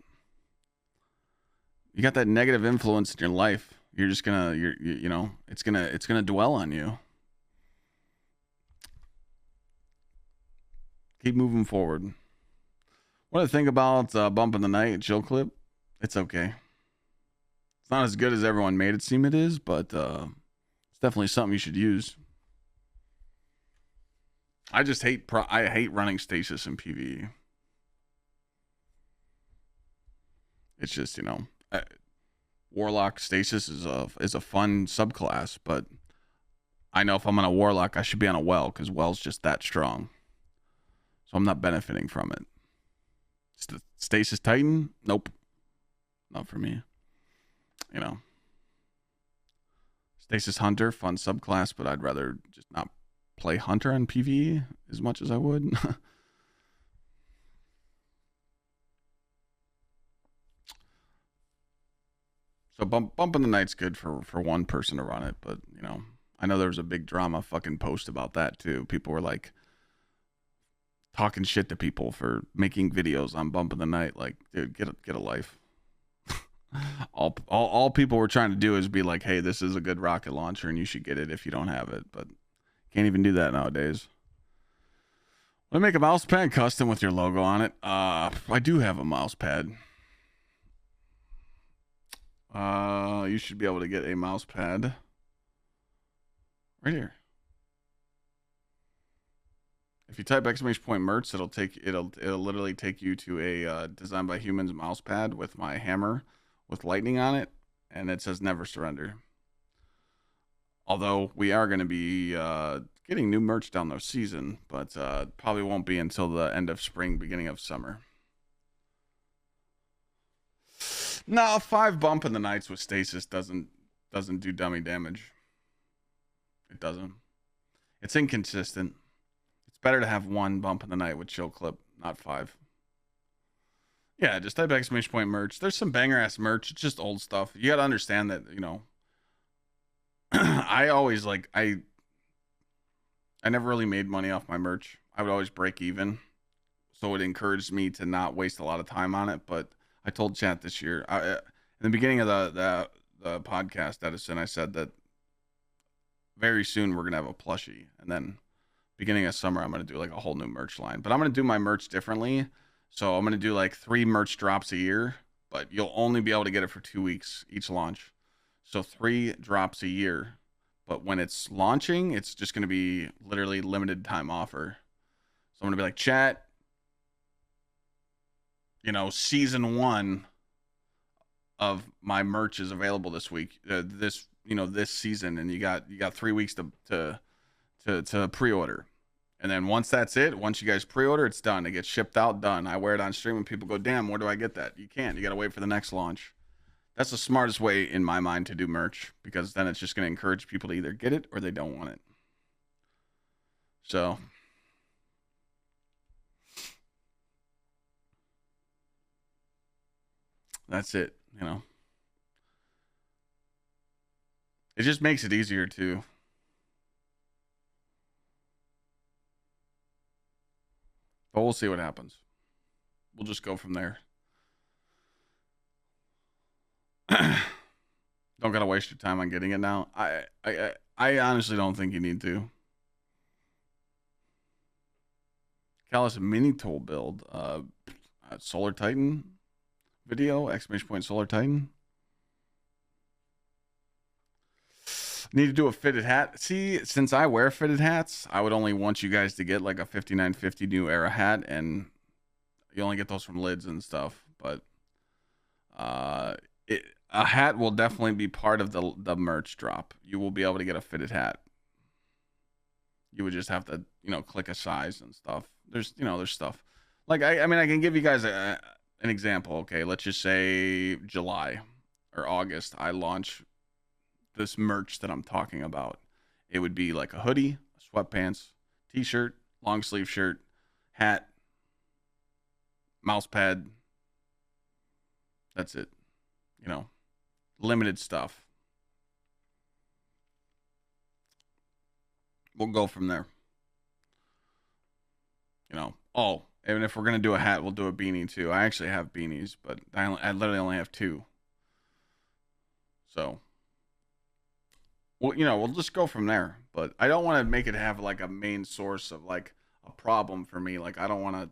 You got that negative influence in your life. You're just gonna, you know, it's gonna dwell on you. Keep moving forward. What do I think about Bump in the Night Chill clip? It's okay. It's not as good as everyone made it seem it is, but it's definitely something you should use. I just hate running stasis in PvE. It's just, you know, Warlock stasis is a fun subclass, but I know if I'm on a Warlock, I should be on a Well, because Well's just that strong. So I'm not benefiting from it. Stasis Titan? Nope. Not for me. You know. Stasis Hunter, fun subclass, but I'd rather just not play Hunter on PvE as much as I would. So Bump in the Night's good for one person to run it, but, you know, I know there was a big drama fucking post about that too. People were like talking shit to people for making videos on Bump in the Night. Like, dude, get a life. all people were trying to do is be like, hey, this is a good rocket launcher and you should get it if you don't have it, but can't even do that nowadays. Let me make a mouse pad custom with your logo on it. I do have a mouse pad. You should be able to get a mouse pad right here. If you type !merch, it'll literally take you to a Designed by Humans mouse pad with my hammer with lightning on it, and it says never surrender. Although we are going to be getting new merch down the season, but probably won't be until the end of spring, beginning of summer. No, 5 Bump in the Nights with stasis doesn't do dummy damage. It doesn't. It's inconsistent. It's better to have 1 Bump in the Night with Chill Clip, not 5. Yeah, just type !merch. There's some banger ass merch. It's just old stuff. You got to understand that, you know, I always I never really made money off my merch. I would always break even. So it encouraged me to not waste a lot of time on it, but I told chat this year, in the beginning of the podcast, Edison, I said that very soon we're going to have a plushie. And then beginning of summer, I'm going to do like a whole new merch line. But I'm going to do my merch differently. So I'm going to do like 3 merch drops a year, but you'll only be able to get it for 2 weeks each launch. So 3 drops a year, But when it's launching, it's just going to be literally limited time offer. So I'm going to be like, chat, season 1 of my merch is available this week, this season, and you got 3 weeks to pre-order. And then once that's it, once you guys pre-order, it's done. It gets shipped out, done. I wear it on stream and people go, damn, where do I get that? You can't. You got to wait for the next launch. That's the smartest way in my mind to do merch, because then it's just going to encourage people to either get it or they don't want it. So that's it, It just makes it easier too. But we'll see what happens. We'll just go from there. Don't gotta waste your time on getting it now. I honestly don't think you need to. Callus mini tool build. Solar Titan video, exclamation point Solar Titan. Need to do a fitted hat. See, since I wear fitted hats, I would only want you guys to get like a 5950 New Era hat, and you only get those from lids and stuff. But a hat will definitely be part of the merch drop. You will be able to get a fitted hat. You would just have to, click a size and stuff. There's stuff. Like, I mean, I can give you guys an example. Okay, let's just say July or August, I launch this merch that I'm talking about. It would be like a hoodie, sweatpants, t-shirt, long sleeve shirt, hat, mouse pad. That's it. Limited stuff. We'll go from there. Oh, and if we're going to do a hat, we'll do a beanie too. I actually have beanies, but I literally only have 2. So, well, we'll just go from there. But I don't want to make it have like a main source of like a problem for me. Like, I don't want to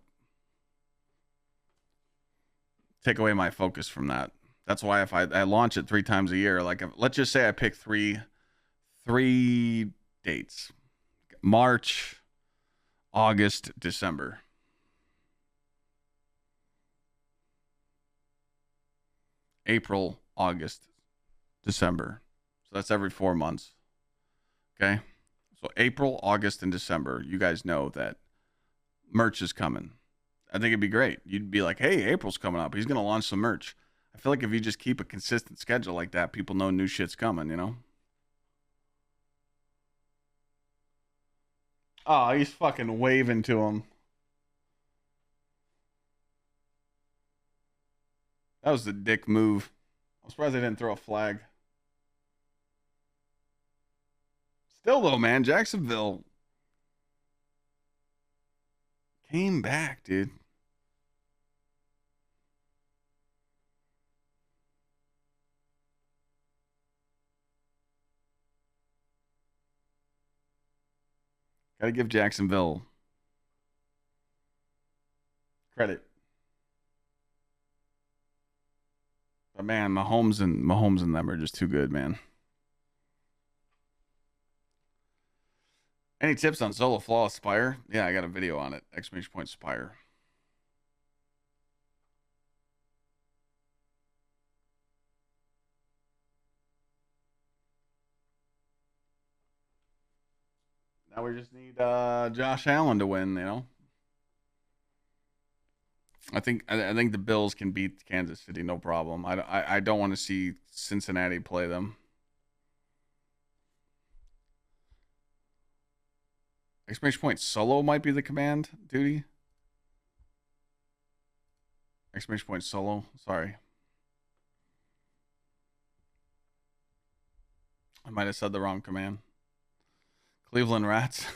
take away my focus from that. That's why if I launch it 3 times a year, like let's just say I pick three dates: March, August, December. April, August, December. So that's every 4 months. Okay. So April, August, and December, you guys know that merch is coming. I think it'd be great. You'd be like, hey, April's coming up. He's going to launch some merch. I feel like if you just keep a consistent schedule like that, people know new shit's coming, Oh, he's fucking waving to him. That was the dick move. I'm surprised they didn't throw a flag. Still, though, man, Jacksonville came back, dude. Got to give Jacksonville credit. But man, Mahomes and them are just too good, man. Any tips on solo flawless Spire? Yeah, I got a video on it. Exclamation point Spire. Now we just need Josh Allen to win, I think the Bills can beat Kansas City, no problem. I don't want to see Cincinnati play them. Exclamation point solo might be the command duty. Exclamation point solo. Sorry. I might have said the wrong command. Cleveland Rats.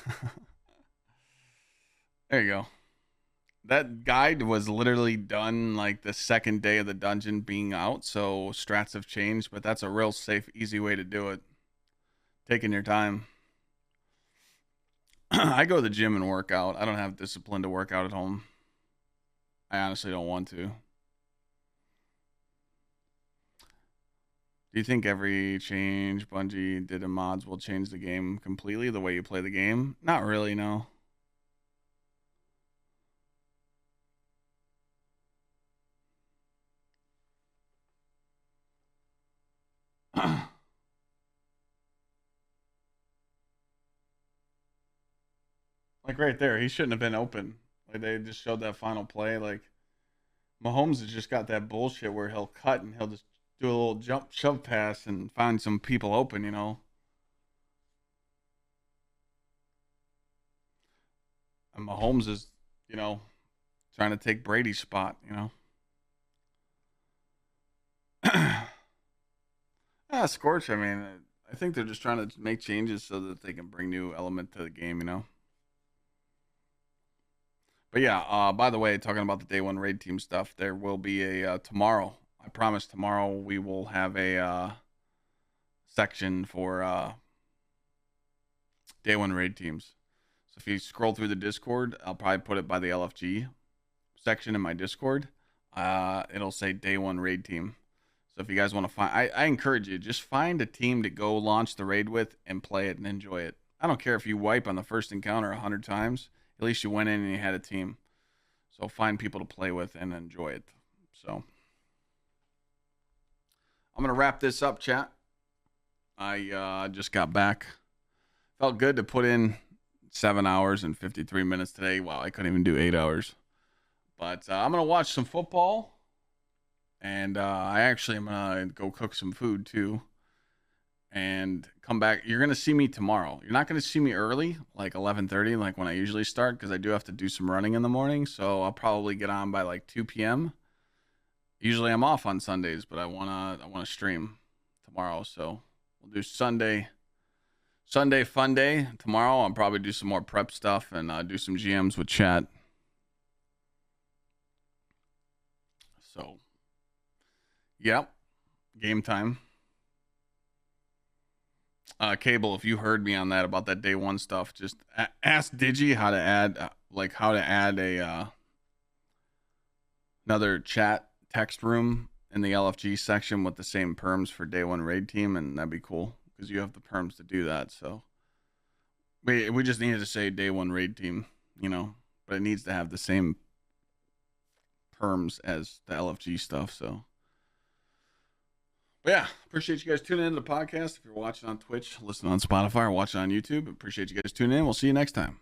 There you go. That guide was literally done like the second day of the dungeon being out, so strats have changed, but that's a real safe, easy way to do it. Taking your time. I go to the gym and work out. I don't have discipline to work out at home. I honestly don't want to. Do you think every change Bungie did in mods will change the game completely, the way you play the game? Not really, no. Like right there, he shouldn't have been open. Like they just showed that final play. Like Mahomes has just got that bullshit where he'll cut and he'll just do a little jump shove pass and find some people open, you know. And Mahomes is, you know, trying to take Brady's spot, you know. Scorch, I mean, I think they're just trying to make changes so that they can bring new element to the game, you know. But yeah, by the way, talking about the day one raid team stuff, there will be a tomorrow. I promise tomorrow we will have a section for day one raid teams. So if you scroll through the Discord, I'll probably put it by the LFG section in my Discord. It'll say day one raid team. So if you guys want to find, I encourage you, just find a team to go launch the raid with and play it and enjoy it. I don't care if you wipe on the first encounter 100 times. At least you went in and you had a team. So find people to play with and enjoy it. So I'm going to wrap this up, chat. I just got back. Felt good to put in 7 hours and 53 minutes today. Wow, I couldn't even do 8 hours. But I'm going to watch some football. And I actually am going to go cook some food too. And come back. You're going to see me tomorrow. You're not going to see me early, like 11:30, like when I usually start, because I do have to do some running in the morning. So I'll probably get on by like 2 p.m. Usually I'm off on Sundays, but I wanna stream tomorrow. So we'll do Sunday fun day tomorrow. I'll probably do some more prep stuff and do some GMs with chat. So, yep, game time. Cable, if you heard me on that about that day one stuff, just ask Digi how to add a another chat text room in the LFG section with the same perms for day one raid team, and that'd be cool because you have the perms to do that. So we just needed to say day one raid team, you know, but it needs to have the same perms as the LFG stuff. So. But yeah, appreciate you guys tuning into the podcast. If you're watching on Twitch, listening on Spotify, or watching on YouTube, appreciate you guys tuning in. We'll see you next time.